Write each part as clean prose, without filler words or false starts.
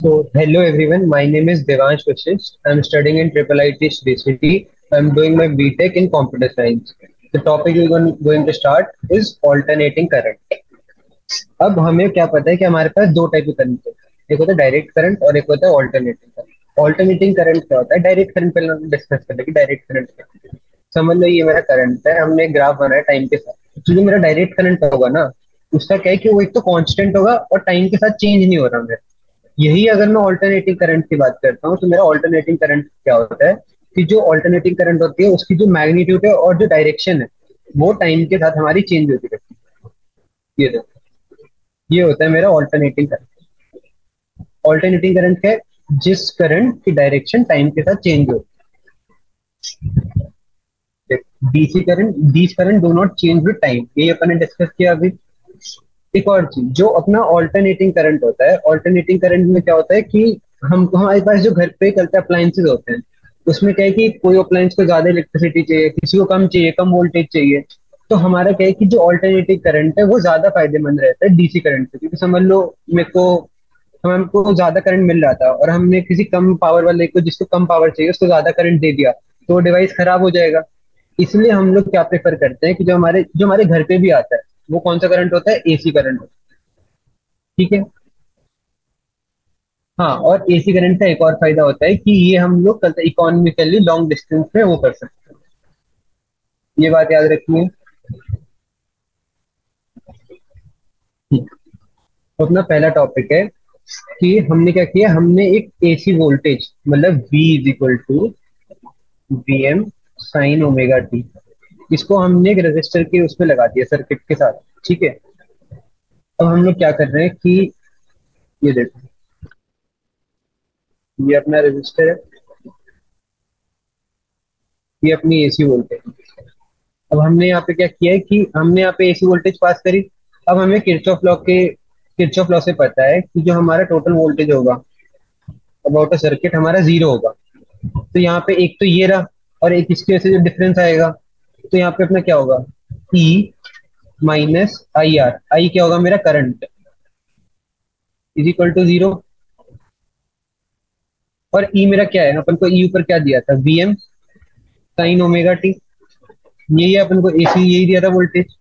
So, hello everyone. My name is Devansh Vashist. I'm studying in Triple IT Sri City. I'm doing my BTech in Computer Science. The topic we're going to start is alternating current. अब हमें क्या पता है कि हमारे पास दो type के current है। एक होता है डायरेक्ट करंट और एक होता है ऑल्टरनेटिंग करंट। ऑल्टरनेटिंग करंट क्या होता है? डायरेक्ट करंट पहले हम डिस्कस करते हैं कि डायरेक्ट करंट क्या है। समझ लो ये मेरा करंट है, हमने एक ग्राफ बनाया टाइम के साथ। तो जो मेरा डायरेक्ट करंट होगा ना, उसका क्या है कि वो एक तो कांस्टेंट होगा और टाइम के साथ चेंज नहीं हो रहा मेरा। यही अगर मैं ऑल्टरनेटिंग करंट की बात करता हूँ तो मेरा ऑल्टरनेटिंग करंट क्या होता है कि जो ऑल्टरनेटिंग करंट होती है उसकी जो मैग्नीट्यूड है और जो डायरेक्शन है वो टाइम के साथ हमारी चेंज होती रहती है। ये देखो, ये होता है मेरा ऑल्टरनेटिंग करंट। ऑल्टरनेटिंग करंट क्या है? जिस करंट की डायरेक्शन टाइम के साथ चेंज होती है। DC current, these current do not change with time, यही अपन ने डिस्कस किया अभी। एक और चीज जो अपना ऑल्टरनेटिंग करंट होता है, ऑल्टरनेटिंग करंट में क्या होता है कि हम हमारे पास जो घर पे चलते अप्लायंसेज होते हैं उसमें क्या है कि कोई अप्लायंस को ज्यादा इलेक्ट्रिसिटी चाहिए, किसी को कम चाहिए, कम वोल्टेज चाहिए। तो हमारा क्या है कि जो ऑल्टरनेटिव करंट है वो ज्यादा फायदेमंद रहता है डीसी करंट से, क्योंकि समझ लो मेरे को हमको ज्यादा करंट मिल रहा था और हमने किसी कम पावर वाले को, जिसको कम पावर चाहिए, उसको ज्यादा करंट दे दिया तो डिवाइस खराब हो जाएगा। इसलिए हम लोग क्या प्रेफर करते हैं कि जो हमारे घर पे भी आता है वो कौन सा करंट होता है? एसी करंट होता है। ठीक है। हाँ, और एसी करंट का एक और फायदा होता है कि ये हम लोग कल इकोनॉमिकली लॉन्ग डिस्टेंस में वो कर सकते हैं। ये बात याद रखिए। तो अपना पहला टॉपिक है कि हमने क्या किया, हमने एक एसी वोल्टेज मतलब V is equal to VM sine omega T, इसको हमने एक रेजिस्टर के उसमें लगा दिया सर्किट के साथ। ठीक है। अब हम लोग क्या कर रहे हैं कि ये देखो, ये अपना रेजिस्टर है, ये अपनी एसी वोल्टेज। अब हमने यहाँ पे क्या किया है कि हमने यहाँ पे एसी वोल्टेज पास करी। अब हमें किरचॉफ लॉ से पता है कि जो हमारा टोटल वोल्टेज होगा अबाउट अ सर्किट हमारा जीरो होगा। तो यहाँ पे एक तो ये रहा और एक इसकी वजह से जो डिफरेंस आएगा, तो यहाँ पे अपना क्या होगा? E minus I R. आई क्या होगा? मेरा current is equal to zero. और ई मेरा क्या है? अपन को ई ऊपर क्या दिया था? VM sine omega T. यही अपन को एसी यही दिया था वोल्टेज।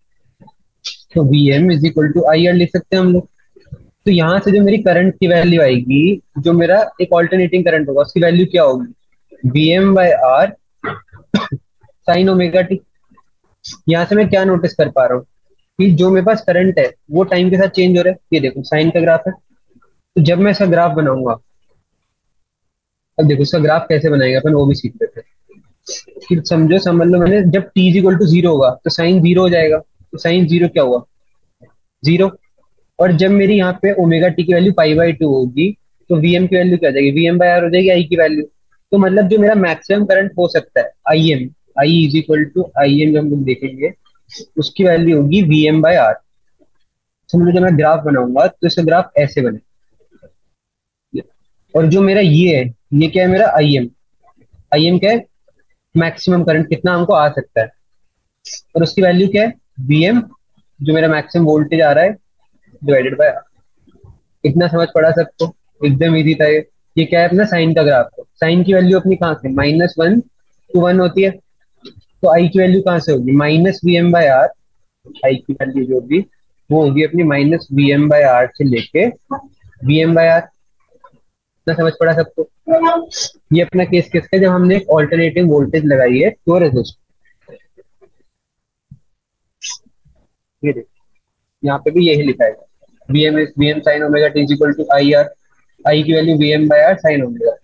तो VM is equal to I R लिख सकते हैं हम लोग। तो यहाँ से जो मेरी करंट की वैल्यू आएगी, जो मेरा एक ऑल्टरनेटिंग करंट होगा उसकी वैल्यू क्या होगी? VM by R sine omega T. यहाँ से मैं क्या नोटिस कर पा रहा हूँ कि जो मेरे पास करंट है वो टाइम के साथ चेंज हो रहा है। ये देखो साइन का ग्राफ है। तो जब मैं इसका ग्राफ बनाऊंगा, अब देखो इसका ग्राफ कैसे बनाएंगे अपन वो भी सीख लेते हैं। फिर समझ लो मैंने जब T is equal to zero होगा तो साइन जीरो हो जाएगा। तो साइन जीरो क्या हुआ? जीरो। और जब मेरी यहाँ पे ओमेगा टी की वैल्यू पाई बाई टू होगी तो वीएम की वैल्यू क्या आ जाएगी? वीएम बाय आर हो जाएगी, आई की वैल्यू। तो मतलब जो मेरा मैक्सिमम करंट हो सकता है I M, I is equal to I M, जो हम लोग देखेंगे उसकी वैल्यू होगी वीएम बाय आर। समझो जब मैं ग्राफ बनाऊंगा तो इसका ग्राफ ऐसे बने। और जो मेरा ये है, ये क्या है? मेरा आई एम। आई एम क्या है? मैक्सिमम करंट कितना हमको आ सकता है। और उसकी वैल्यू क्या है? वीएम, जो मेरा मैक्सिमम वोल्टेज आ रहा है, डिवाइडेड बाय। इतना समझ पड़ा सबको? एकदम इजी था ये। ये क्या है? अपना साइन का ग्राफ है। साइन की वैल्यू अपनी कहाँ से? माइनस वन टू वन होती है। तो आई की वैल्यू कहाँ से होगी? Minus V M by R. I की वैल्यू जो होगी वो होगी अपनी minus V M by R से लेके वी एम बाय आर। इतना समझ पड़ा सबको? ये अपना केस किसका है? जब हमने एक ऑल्टरनेटिव वोल्टेज लगाई है तो रेजिस्टर। ये देखिए, यहाँ पे भी यही लिखा है। V M sine omega T is equal to I R. I की value V M by R sine omega.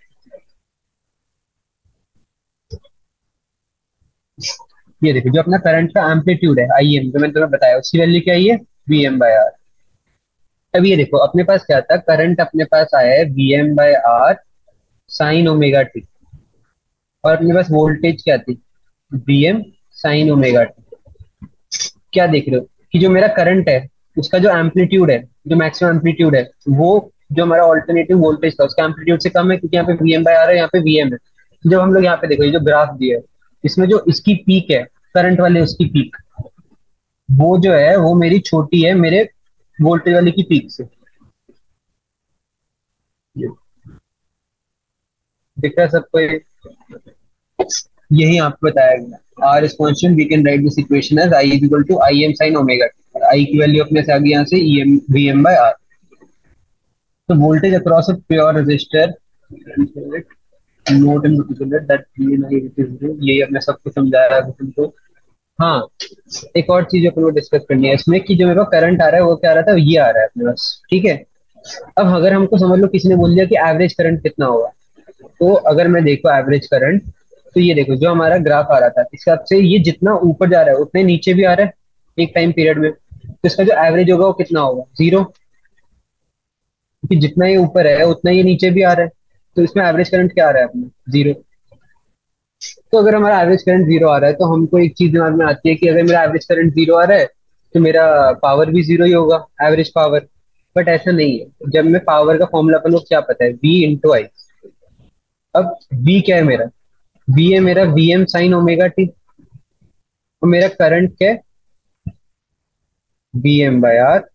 ये देखिए, जो अपना करंट का एम्पलीट्यूड है आई एम, जो मैंने तुम्हें बताया, उसकी वैल्यू क्या है? ये वी एम बाय आर। अब ये देखो अपने पास क्या था? करंट अपने पास आया है V M by R sine omega T. और अपने पास वोल्टेज क्या थी? V M sine omega T. क्या देख रहे हो कि जो मेरा करंट है उसका जो एम्पलीट्यूड है, जो मैक्सिमम एम्पलीट्यूड है, वो जो हमारा ऑल्टरनेटिव वोल्टेज था उसका एम्पलीट्यूड से कम है, क्योंकि यहाँ पे वी एम बाय आर है, यहाँ पे वी एम है। जब हम लोग यहाँ पे देखो ये जो ग्राफ दिया है, इसमें जो इसकी पीक है करंट वाले, उसकी पीक वो जो है वो मेरी छोटी है मेरे वोल्टेज वाले की पीक से। दिख रहा है सबको ये? यही आपको बताया गया। R is constant, we can write this equation as I is equal to I M sine omega T. I की वैल्यू अपने से आ गई यहाँ से E M V M by R. तो voltage across a pure resistor note in particular that यही हमने सबको समझाया है तुमको। हाँ, एक और चीज अपन को डिस्कस करनी है इसमें कि जो मेरे पास करंट आ रहा है वो क्या आ रहा था, ये आ रहा है अपने पास, ठीक है। अब अगर हमको समझ लो किसी ने बोल दिया कि एवरेज करंट कितना होगा, तो अगर मैं देखो एवरेज करंट, तो ये देखो जो हमारा ग्राफ आ रहा था इस हिसाब से ये जितना ऊपर जा रहा है उतने नीचे भी आ रहा है एक टाइम पीरियड में, तो इसका जो एवरेज होगा वो कितना होगा, जीरो। क्योंकि जितना ये ऊपर है उतना ये नीचे भी आ रहा है, तो इसमें एवरेज करंट क्या आ रहा है अपना, जीरो। तो अगर हमारा एवरेज करंट जीरो आ रहा है तो हमको एक चीज दिमाग में आती है कि अगर मेरा एवरेज करंट जीरो आ रहा है तो मेरा पावर भी जीरो ही होगा, एवरेज पावर। बट ऐसा नहीं है, जब मैं पावर का फॉर्मूला अपन को क्या पता है, V इंटू आई। अब V क्या है मेरा, V है मेरा V M sine omega T, और मेरा करंट क्या है, V M by R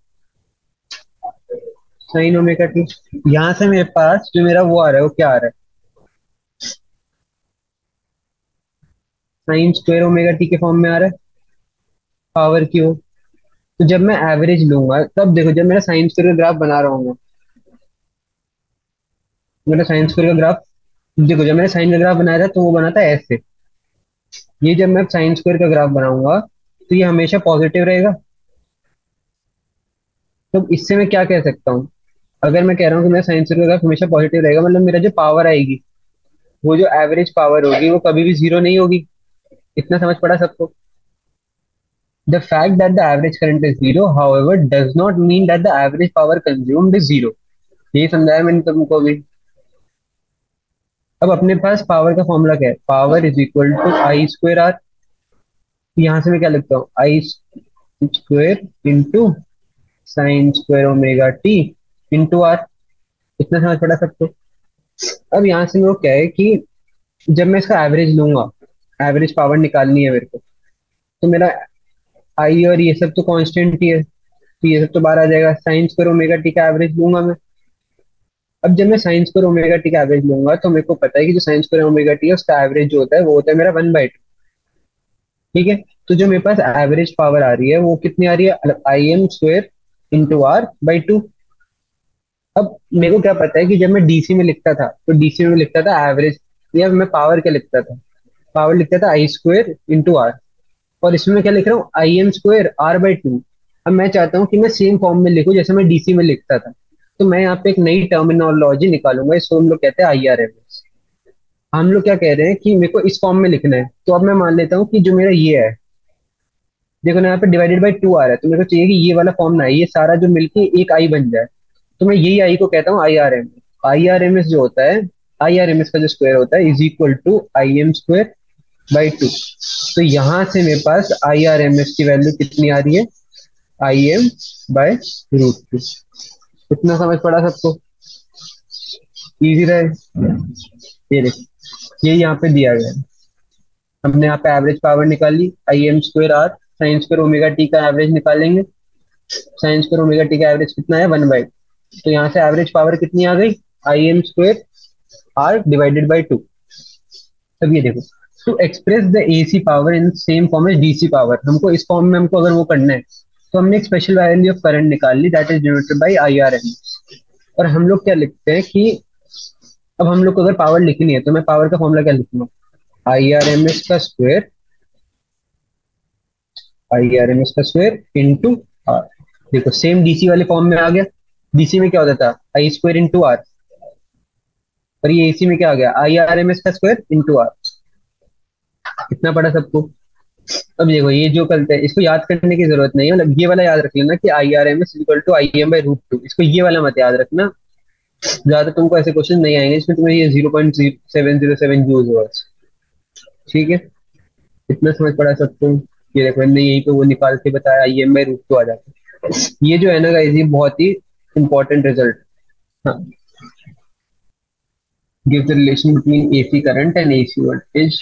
sine omega T. यहाँ से मेरे पास जो मेरा वो आ रहा है वो क्या आ रहा है, साइन स्क्वायर ओमेगा टी के फॉर्म में आ रहा है, पावर की हो। तो जब मैं एवरेज लूंगा तब देखो, जब मेरा साइन स्क्वायर का ग्राफ बना रहा हूँ, मेरा साइन स्क्वायर का ग्राफ, देखो जब मैंने साइन का ग्राफ बनाया था तो वो बना था ऐसे। ये जब मैं साइन स्क्वायर का ग्राफ बनाऊंगा तो ये हमेशा पॉजिटिव रहेगा। तो इससे मैं क्या कह सकता हूँ, अगर मैं कह रहा हूँ कि मेरा साइन स्क्वायर का ग्राफ हमेशा पॉजिटिव रहेगा, मतलब मेरा जो पावर आएगी, वो जो एवरेज पावर होगी वो कभी भी जीरो नहीं होगी। इतना समझ पड़ा सबको? The fact that the average current is zero however does not mean that the average power consumed is zero. ये समझाया मैंने तुमको भी। अब अपने पास पावर का फॉर्मूला क्या है, power is equal to I square R. यहाँ से मैं क्या लिखता हूँ, I square into sine square omega T into R. इतना समझ पड़ा सबको? अब यहाँ से मेरे को क्या है कि जब मैं इसका एवरेज लूंगा, एवरेज पावर निकालनी है मेरे को, तो मेरा आई और ये सब तो कांस्टेंट ही है, तो ये सब तो बाहर आ जाएगा। साइन स्क्वायर ओमेगा टी का एवरेज लूंगा मैं। अब जब मैं साइन स्क्वायर ओमेगा टी का एवरेज लूंगा तो मेरे को पता है कि जो साइन स्क्वायर ओमेगा टी है उसका एवरेज जो होता है वो होता है मेरा 1/2, ठीक है। तो जो मेरे पास एवरेज पावर आ रही है वो कितनी आ रही है, I M square into R by two. अब मेरे को क्या पता है कि जब मैं डीसी में लिखता था तो डीसी में लिखता था एवरेज, या मैं पावर क्या लिखता था, पावर लिखता था आई स्क्वायर इंटू आर। और इसमें मैं क्या लिख रहा हूँ, I M square R by two. अब मैं चाहता हूँ कि मैं सेम फॉर्म में लिखूं जैसे मैं डीसी में लिखता था, तो मैं यहाँ पे एक नई टर्मिनोलॉजी निकालूंगा, इसको हम लोग कहते हैं आई आर एम एस। हम लोग क्या कह रहे हैं कि मेरे को इस फॉर्म में लिखना है, तो अब मैं मान लेता हूँ कि जो मेरा ये है, देखो ना यहाँ पे डिवाइडेड बाई टू आ रहा है, तो मेरे को चाहिए कि ये वाला फॉर्म ना है, ये सारा जो मिलके एक आई बन जाए। तो मैं यही आई को कहता हूँ I R M. I R M S जो होता है, आई आर एम एस का जो स्क्वायर होता है is equal to I M square by two. तो यहाँ से मेरे पास आई आर एम एस की वैल्यू कितनी आ रही है, I M by root two. इतना समझ पड़ा सबको? इजी रहे। ये देखो ये यहाँ पे दिया गया है, हमने यहाँ पे एवरेज पावर निकाली, I M square R sine square omega T का एवरेज निकालेंगे। साइन स्क्वायर ओमेगा टी का एवरेज कितना है, 1/2। तो यहाँ से एवरेज पावर कितनी आ गई, I M square R divided by two. अब ये देखो, to express the AC power in same form as DC power, हमको इस फॉर्म में हमको अगर वो करना है, तो हमने एक स्पेशल वैल्यू ऑफ करंट निकाल ली that is denoted by I R M. और हम लोग क्या लिखते हैं कि अब हम लोग को अगर पावर लिखनी है तो मैं पावर का फॉर्मूला क्या लिखूंगा, आई आर एम एस का square, I R M S का स्क्वायर इंटू आर। देखो सेम डीसी वाले फॉर्म में आ गया। डीसी में क्या होता था, आई स्क्वायर इंटू आर, और ये एसी में क्या आ गया, आई आर एम एस का स्क्वायर इंटू आर। इतना पड़ा सबको? अब देखो ये जो करते हैं इसको याद करने की जरूरत नहीं है, मतलब ये वाला याद रख लेना कि I R M S equal to I M by root two, इसको ये वाला मत याद रखना। ज्यादा तुमको ऐसे क्वेश्चन नहीं आएंगे इसमें तुम्हें ये 0.707 यूज हुआ, ठीक है। इतना समझ पड़ा सबको? ये देखो मैंने यहीं पे वो निकाल के बताया, I M by root two आ जाता है। ये जो है ना गाइस ये बहुत ही इंपॉर्टेंट रिजल्ट। हाँ, gives the relation between AC current and AC voltage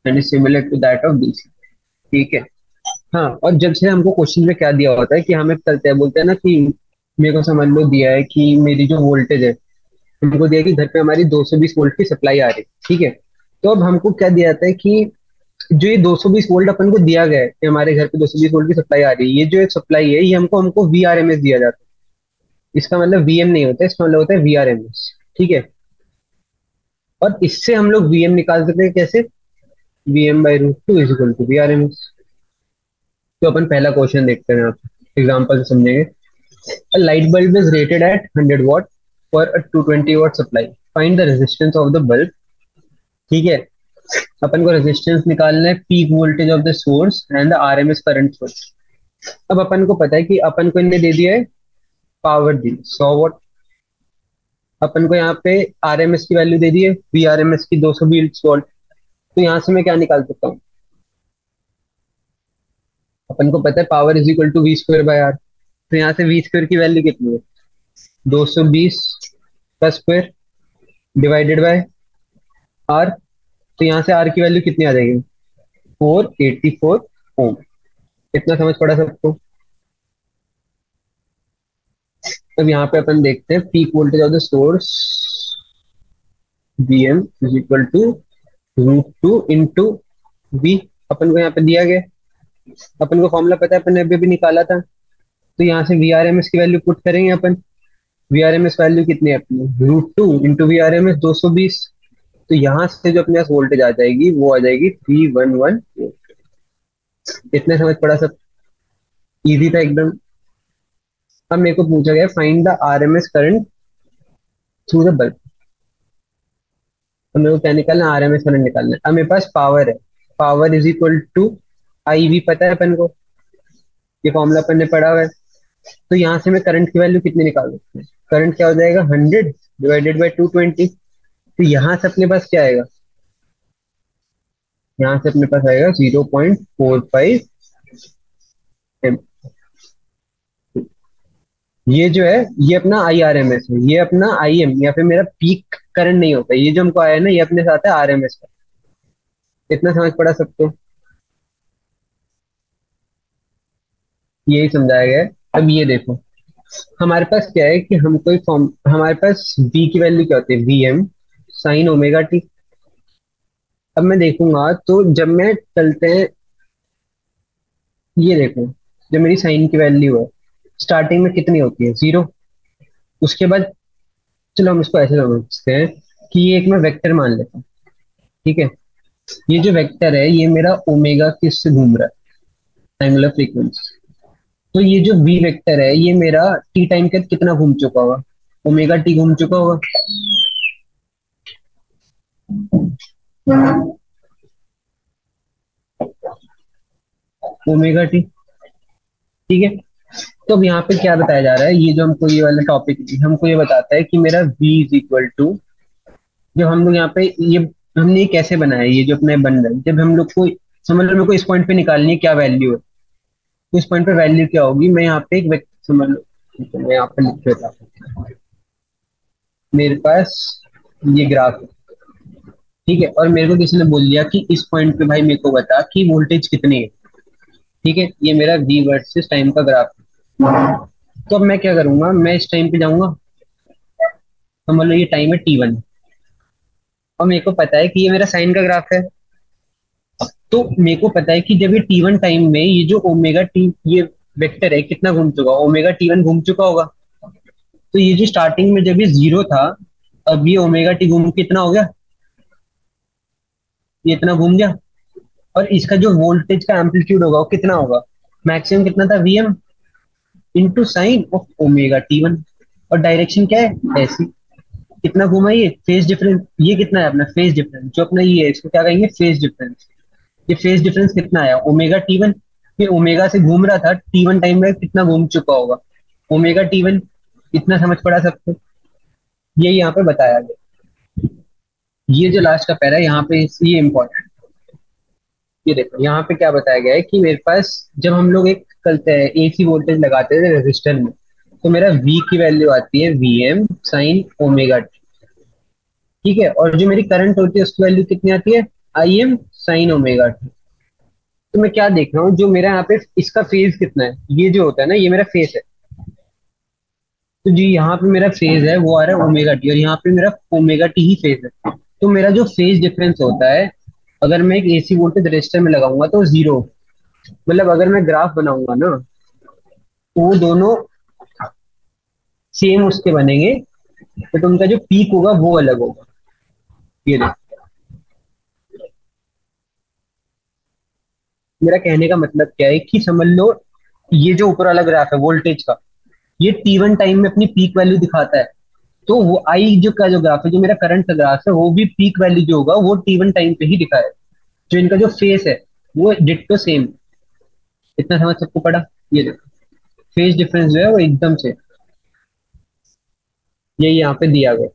and is similar to that of DC, ठीक है। हाँ, और जब से हमको क्वेश्चन में क्या दिया होता है कि हमें करते हैं, बोलते हैं ना कि मेरे को समझ लो दिया है कि मेरी जो वोल्टेज है हमको दिया कि घर पे हमारी 220 वोल्ट की सप्लाई आ रही है, ठीक है। तो अब हमको क्या दिया जाता है कि जो ये 220 वोल्ट अपन को दिया गया है कि हमारे घर पे 220 वोल्ट की सप्लाई आ रही है, ये जो एक सप्लाई है ये हमको हमको VRMS दिया जाता है। इसका मतलब VM नहीं होता है, इसका मतलब होता है VRMS, ठीक है। और इससे हम लोग VM निकाल सकते हैं कैसे? VM/√2 is equal to VRMS। तो अपन पहला क्वेश्चन देखते हैं, आप एग्जाम्पल से समझेंगे। A light bulb is rated at 100 watt for a 220 watt supply. Find the resistance of the bulb। ठीक है, अपन को रेजिस्टेंस निकालना है, peak voltage of the source and the RMS current source. अब अपन को पता है कि अपन को इनने दे दिया है पावर दी 100 वाट। अपन को यहाँ पे RMS की वैल्यू दे दी है, VRMS की 220 वोल्ट। तो यहाँ से मैं क्या निकाल सकता हूँ? अपन को पता है power is equal to V²/R। तो यहाँ से V² की वैल्यू कितनी है? 220 का स्क्वायर डिवाइडेड बाय R। तो यहाँ से R की वैल्यू कितनी आ जाएगी? 484 ओम। इतना समझ पड़ा सबको? अब यहाँ पे अपन देखते हैं peak voltage of the source, VM is equal to √2 into V। अपन को यहाँ पे दिया गया, अपन को फॉर्मूला पता है, अपन ने अभी भी निकाला था। तो यहाँ से VRMS की वैल्यू पुट करेंगे अपन। VRMS वैल्यू कितनी है अपनी? √2 इंटू VRMS 220। तो यहाँ से जो अपने पास वोल्टेज आ जाएगी वो आ जाएगी 311। इतने समझ पड़ा सब? इजी था एकदम। अब मेरे को पूछा गया find the RMS current through the bulb. तो मेरे को क्या निकालना है? RMS करंट निकालना है। अब मेरे पास पावर है, power is equal to IV पता है अपन को, ये फॉर्मूला अपन ने पढ़ा हुआ है। तो यहाँ से मैं करंट की वैल्यू कितनी निकाल सकते हैं? करंट क्या हो जाएगा? 100 डिवाइडेड बाई 220। तो यहाँ से अपने पास क्या आएगा? यहाँ से अपने पास आएगा 0.45 एम। ये जो है ये अपना IRMS है, ये अपना IM या फिर मेरा पीक करंट नहीं होता। ये जो हमको आया है ना, ये अपने साथ है RMS का। इतना समझ पड़ा सबको? यही समझाया गया है। अब ये देखो, हमारे पास क्या है कि हम कोई फॉर्म, हमारे पास V की वैल्यू क्या होती है? VM sine omega T. अब मैं देखूंगा तो जब मैं चलते हैं, ये देखो, जो मेरी साइन की वैल्यू है स्टार्टिंग में कितनी होती है? 0। उसके बाद चलो हम इसको ऐसे समझते हैं कि ये एक मैं वेक्टर मान लेता हूँ, ठीक है। ये जो वेक्टर है ये मेरा ओमेगा किससे घूम रहा है? Angular frequency. तो ये जो V वेक्टर है ये मेरा T टाइम के कितना घूम चुका होगा? ओमेगा T घूम चुका होगा। ओमेगा T, ठीक है। तो अब यहाँ पे क्या बताया जा रहा है? ये जो हमको ये वाला टॉपिक हमको ये बताता है कि मेरा V इज इक्वल टू, जब हम लोग यहाँ पे ये हमने ये कैसे बनाया, ये जो अपने बन रहा है, जब हम लोग को समझ लो मेरे को इस पॉइंट पे निकालनी है क्या वैल्यू है, तो इस पॉइंट पे वैल्यू क्या होगी? मैं यहाँ पे एक वेक्टर समझ लो, ठीक है, मैं यहाँ पे लिख देता हूँ। मेरे पास ये ग्राफ है, ठीक है, और मेरे को किसी ने बोल दिया कि इस पॉइंट पे भाई मेरे को बता कि वोल्टेज कितनी है, ठीक है। ये मेरा V वर्सेस टाइम का ग्राफ है। तो अब मैं क्या करूंगा? मैं इस टाइम पे जाऊंगा, तो मान लो ये टाइम है T1, और मेरे को पता है कि ये मेरा साइन का ग्राफ है। तो मेरे को पता है कि जब ये T1 टाइम में ये जो ओमेगा टी ये वेक्टर है कितना घूम चुका, ओमेगा T1 घूम चुका होगा। तो ये जो स्टार्टिंग में जब ये 0 था, अब ये ओमेगा टी घूम के इतना हो गया, ये इतना घूम गया। और इसका जो वोल्टेज का एम्पलीट्यूड होगा वो कितना होगा? मैक्सिमम कितना था? VM into sine of omega T1। और डायरेक्शन क्या है? ऐसी। कितना घूमा ये? फेज डिफरेंस ये कितना है अपना? फेज डिफरेंस जो अपना ये है, इसको क्या कहेंगे? Phase difference. ये फेज डिफरेंस कितना आया? Omega T1। ये ओमेगा से घूम रहा था, T1 टाइम में कितना घूम चुका होगा? Omega T1। इतना समझ पड़ा सबको? ये यहाँ पे बताया गया। ये जो लास्ट का पैरा है यहाँ पे ये इंपॉर्टेंट। ये देखो यहाँ पे क्या बताया गया है कि मेरे पास जब हम लोग एक करते हैं AC वोल्टेज लगाते थे रेजिस्टर में, तो मेरा V की वैल्यू आती है VM साइन ओमेगा T, ठीक है। और जो मेरी करंट होती है उसकी वैल्यू कितनी आती है? IM sine omega T। तो मैं क्या देख रहा हूँ, जो मेरा यहाँ पे इसका फेज कितना है, ये जो होता है ना ये मेरा फेज है। तो जी यहाँ पे मेरा फेज है वो आ रहा है ओमेगा टी, और यहाँ पे मेरा ओमेगा टी ही फेज है। तो मेरा जो फेज डिफरेंस होता है, अगर मैं एक एसी वोल्टेज रजिस्टर में लगाऊंगा तो जीरो, मतलब अगर मैं ग्राफ बनाऊंगा ना तो वो दोनों सेम उसके बनेंगे, बट उनका जो पीक होगा वो अलग होगा। ये देखो, मेरा कहने का मतलब क्या है कि समझ लो ये जो ऊपर वाला ग्राफ है वोल्टेज का, ये T1 टाइम में अपनी पीक वैल्यू दिखाता है। तो वो आई जो का जो ग्राफ है, जो मेरा करंट का ग्राफ है, वो भी पीक वैल्यू जो होगा वो T1 टाइम पे ही दिखाए। जो इनका जो फेस है वो डिट्टो सेम। इतना समझ सबको पड़ा? ये देखो, फेज डिफरेंस जो है वो एकदम से ये यहाँ पे दिया गया।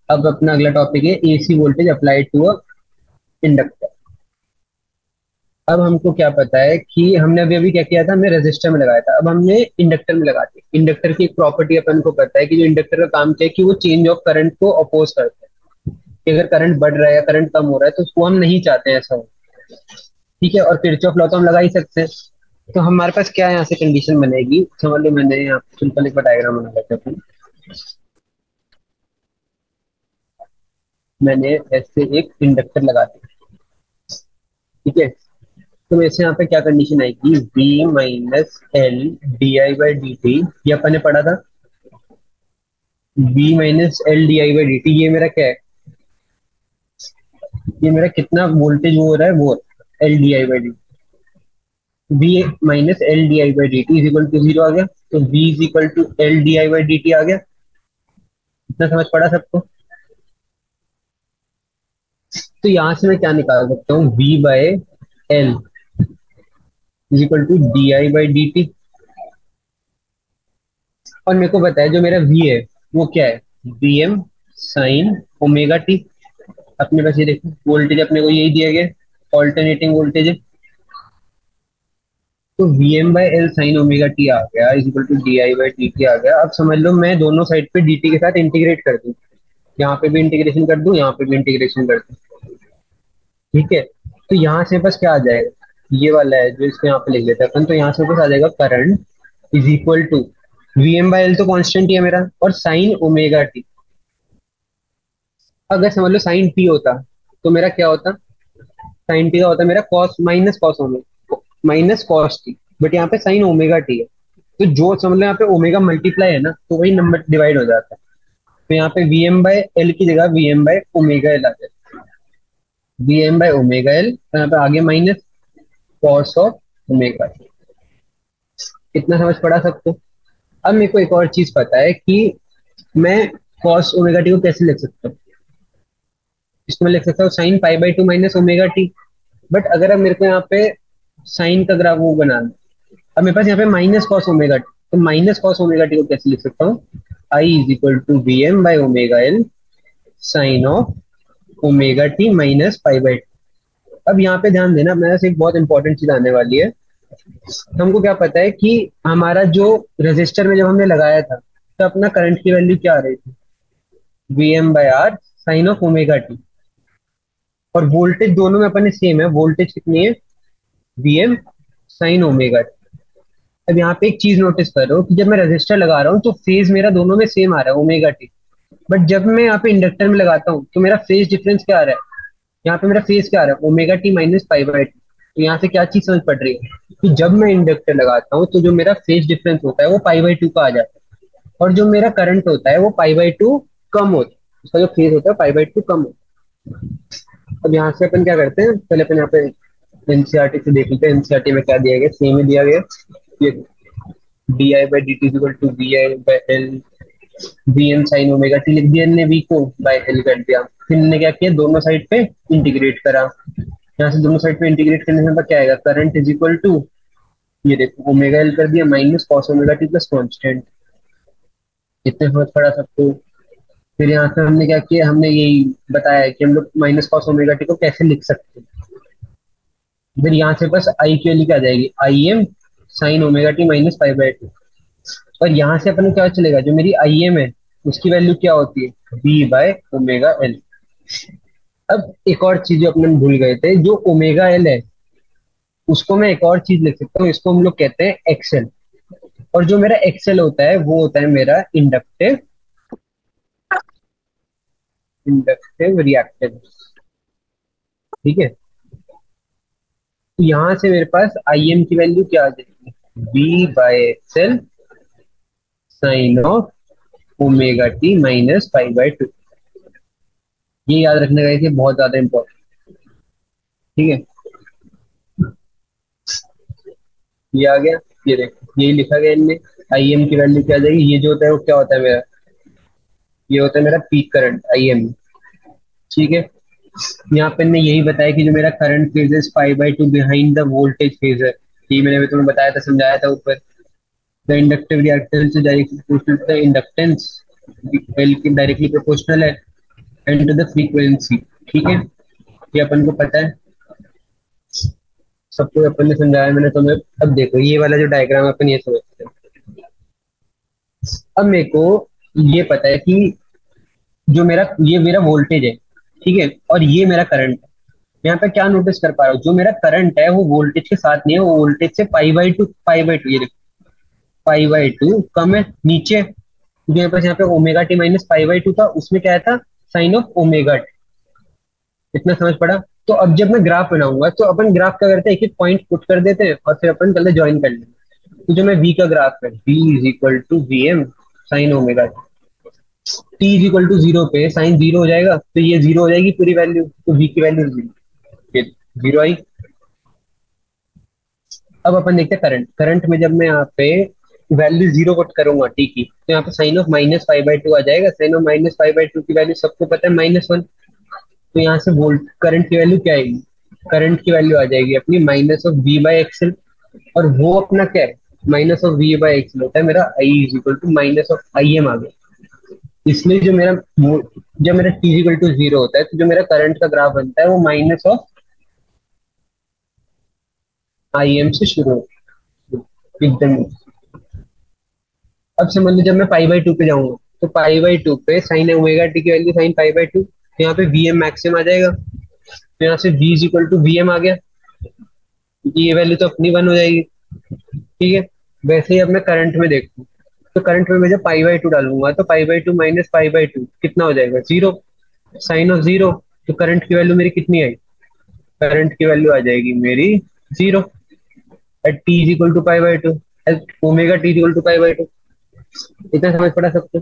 अब अपना अगला टॉपिक है AC voltage applied to a inductor. अब हमको क्या पता है कि हमने अभी अभी क्या किया था, हमने रेजिस्टर में लगाया था, अब हमने इंडक्टर में लगा दिया। इंडक्टर की एक प्रॉपर्टी अपन को पता है कि जो इंडक्टर का काम क्या है कि वो चेंज ऑफ करंट को अपोज करता है। कि अगर करंट बढ़ रहा है या करंट कम हो रहा है तो उसको हम नहीं चाहते हैं ऐसा हो। ठीक है, और किरचॉफ लॉ तो हम लगा ही सकते हैं। तो हमारे पास क्या यहाँ से कंडीशन बनेगी, समझ लो मैंने यहाँ सिंपल एक डायग्राम बना लेते हैं अपन। मैंने ऐसे एक इंडक्टर लगा दिया। ठीक है, तो वैसे यहाँ पे क्या कंडीशन आएगी, v minus L D I by D T, ये अपन ने पढ़ा था। v minus L D I by D T, ये मेरा क्या है, ये मेरा कितना वोल्टेज वो हो रहा है, वो L D I by D, v minus L D I by D T is equal to zero आ गया। तो v is equal to L D I by D T आ गया। इतना समझ पड़ा सबको? तो यहाँ से मैं क्या निकाल सकता हूँ, v by L is equal to D I by D T. और मेरे को पता है जो मेरा v है वो क्या है, V M sine omega T. अपने पास ये देखो वोल्टेज अपने को यही दिया गया, ऑल्टरनेटिंग वोल्टेज है। तो V M by L sine omega T आ गया is equal to D I by D T आ गया। अब समझ लो मैं दोनों साइड पे डी टी के साथ इंटीग्रेट कर दूं, यहाँ पे भी इंटीग्रेशन कर दूं, यहाँ पे भी इंटीग्रेशन कर दूं। ठीक है, तो यहाँ से बस क्या आ जाएगा, ये वाला है जो इसको यहाँ पे लिख लेते हैं अपन, तो यहाँ से बस आ जाएगा current is equal to V M by L तो कॉन्स्टेंट ही है मेरा, और साइन ओमेगा टी। अगर समझ लो साइन टी होता तो मेरा क्या होता, साइन टी का होता है मेरा cos minus cos omega minus cos T, but यहाँ पे साइन ओमेगा टी है। तो जो समझ लो यहाँ पे ओमेगा मल्टीप्लाई है ना, तो वही नंबर डिवाइड हो जाता है। तो यहाँ पे वी एम बाय एल की जगह V M by omega L आ जाए, V M by omega L, तो यहाँ पे आगे माइनस कॉस ऑफ ओमेगा। इतना समझ पड़ा सबको? अब मेरे को एक और चीज पता है कि मैं कॉस ओमेगा टी को कैसे लिख सकता हूँ। इसको मैं लिख सकता हूँ sine pi by two minus omega T. But अगर अब मेरे को यहाँ पे साइन का ग्राफ वो बनाना, अब मेरे पास यहाँ पे माइनस कॉस ओमेगा टी, तो माइनस कॉस ओमेगा टी को कैसे लिख सकता हूँ, I is equal to V M by omega L sine of omega T minus pi by two. अब यहाँ पे ध्यान देना, मेरे से एक बहुत इंपॉर्टेंट चीज आने वाली है। हमको क्या पता है कि हमारा जो रेजिस्टर में जब हमने लगाया था तो अपना करंट की वैल्यू क्या आ रही थी, V M by R sine of omega T. और वोल्टेज दोनों में अपने सेम है, वोल्टेज कितनी है, V M sine omega T. अब यहाँ पे एक चीज नोटिस कर रहे हो कि जब मैं रजिस्टर लगा रहा हूँ तो फेज मेरा दोनों में सेम आ रहा है ओमेगा टी, बट जब मैं यहाँ पे इंडक्टर में लगाता हूँ तो मेरा फेज डिफरेंस क्या आ रहा है, यहाँ पे मेरा फेज क्या आ रहा है, omega T minus pi by T. तो यहाँ से क्या चीज समझ पड़ रही है कि जब मैं इंडक्टर लगाता हूँ तो जो मेरा फेज डिफरेंस होता है वो पाई बाई टू का आ जाता है, और जो मेरा करंट होता है वो पाई बाई टू कम होता है, उसका जो फेज होता है पाई बाई टू कम होता है। अब यहाँ से अपन क्या करते हैं, पहले अपन यहाँ पे एनसीईआरटी से देख लेते हैं, एनसीईआरटी में क्या दिया गया, सेम ही दिया गया। ये D I by D T equal to V I by L V M sine omega T लिख दिया इनने, वी को बाई एल कर दिया। फिर इनने क्या किया, दोनों साइड पे इंटीग्रेट करा। यहाँ से दोनों साइड पे इंटीग्रेट करने से क्या आएगा, करंट इज इक्वल टू, ये देखो ओमेगा एल कर दिया minus cos omega T plus constant. इतने समझ पड़ा सबको? फिर यहाँ से हमने क्या किया, हमने यही बताया है कि हम लोग माइनस कॉस ओमेगा टी को कैसे लिख सकते हैं। फिर यहाँ से बस आई की वैल्यू क्या आ जाएगी, आई M sine omega T minus five by two. और यहाँ से अपन को क्या चलेगा, जो मेरी आई एम है उसकी वैल्यू क्या होती है, बी बाय ओमेगा एल। अब एक और चीज जो अपने भूल गए थे, जो ओमेगा एल है उसको मैं एक और चीज लिख सकता हूँ, इसको हम लोग कहते हैं एक्सएल। और जो मेरा एक्सेल होता है वो होता है मेरा इंडक्टिव इंडक्टिव रिएक्टेंस। ठीक है, तो यहां से मेरे पास आई एम की वैल्यू क्या आ जाएगी, B by XL sine of omega T minus 5/2। ये याद रखने का, ये बहुत ज्यादा इंपॉर्टेंट। ठीक है, ये आ गया, ये देखो यही लिखा गया इनमें। आई एम की वैल्यू क्या आ जाएगी, ये जो होता है वो क्या होता है मेरा, ये होता है मेरा पीक करंट आई एम। ठीक है, यहाँ पे मैंने यही बताया कि जो मेरा करंट फेज है 5/2 बिहाइंड द वोल्टेज फेज है। ये मैंने भी तुम्हें बताया था, समझाया था ऊपर। The inductive reactance is directly proportional to the inductance, directly proportional है एंड टू द फ्रीक्वेंसी। ठीक है, ये अपन को पता है, सब कुछ अपन ने समझाया मैंने तुम्हें। अब देखो ये वाला जो डायग्राम है अपन ये समझते हैं। अब मेरे को ये पता है कि जो मेरा ये मेरा वोल्टेज है, ठीक है, और ये मेरा करंट है। यहाँ पे क्या नोटिस कर पा रहा हूँ, जो मेरा करंट है वो वोल्टेज के साथ नहीं है, वो वोल्टेज से पाई बाई टू, ये देखो पाई बाई टू कम है नीचे। जो मेरे पास यहाँ पे omega T minus pi by to था, उसमें क्या था, साइन ऑफ ओमेगा टी। इतना समझ पड़ा। तो अब जब मैं ग्राफ बनाऊंगा तो अपन ग्राफ क्या करते हैं, एक एक पॉइंट पुट कर देते हैं और फिर अपन पहले ज्वाइन कर लेंगे। तो जो मैं वी का ग्राफ है, V is equal to V M sine omega T is equal to zero पे साइन जीरो हो जाएगा, तो ये जीरो हो जाएगी पूरी वैल्यू, तो वी की वैल्यू जीरो, जीरो आई। अब अपन देखते हैं करंट। करंट में जब मैं यहाँ पे वैल्यू जीरो पुट करूंगा टी की, तो यहाँ पे साइन ऑफ माइनस 5/2 आ जाएगा। साइन ऑफ माइनस 5/2 की वैल्यू सबको पता है -1। तो यहाँ से वोल्ट करंट की वैल्यू क्या आएगी, करंट की वैल्यू आ जाएगी अपनी minus of V by XL. और वो अपना क्या है, minus of V by XL होता है मेरा I is equal to minus of I M आ गया। इसलिए जो मेरा जब मेरा T is equal to zero होता है, तो जो मेरा करंट का ग्राफ बनता है वो माइनस ऑफ आई एम से शुरू होता है एकदम। अब समझ लो जब मैं पाई बाई टू पे जाऊंगा, तो पाई बाई टू पे साइन ओमेगा टी की value sine pi by two, तो यहाँ पे वी एम मैक्सिमम आ जाएगा। तो यहाँ से v is equal to V M आ गया, क्योंकि ये वैल्यू तो अपनी वन हो जाएगी। ठीक है, वैसे ही अब मैं करंट में देखूँ, तो करंट में मैं जब पाई बाई टू डालूंगा, तो pi by two minus pi by two कितना हो जाएगा, जीरो, साइन ऑफ जीरो। तो करंट की वैल्यू मेरी कितनी आई, करंट की वैल्यू आ जाएगी मेरी zero at T is equal to pi by two, at omega T is equal to pi by two. इतना समझ पड़ा सबको,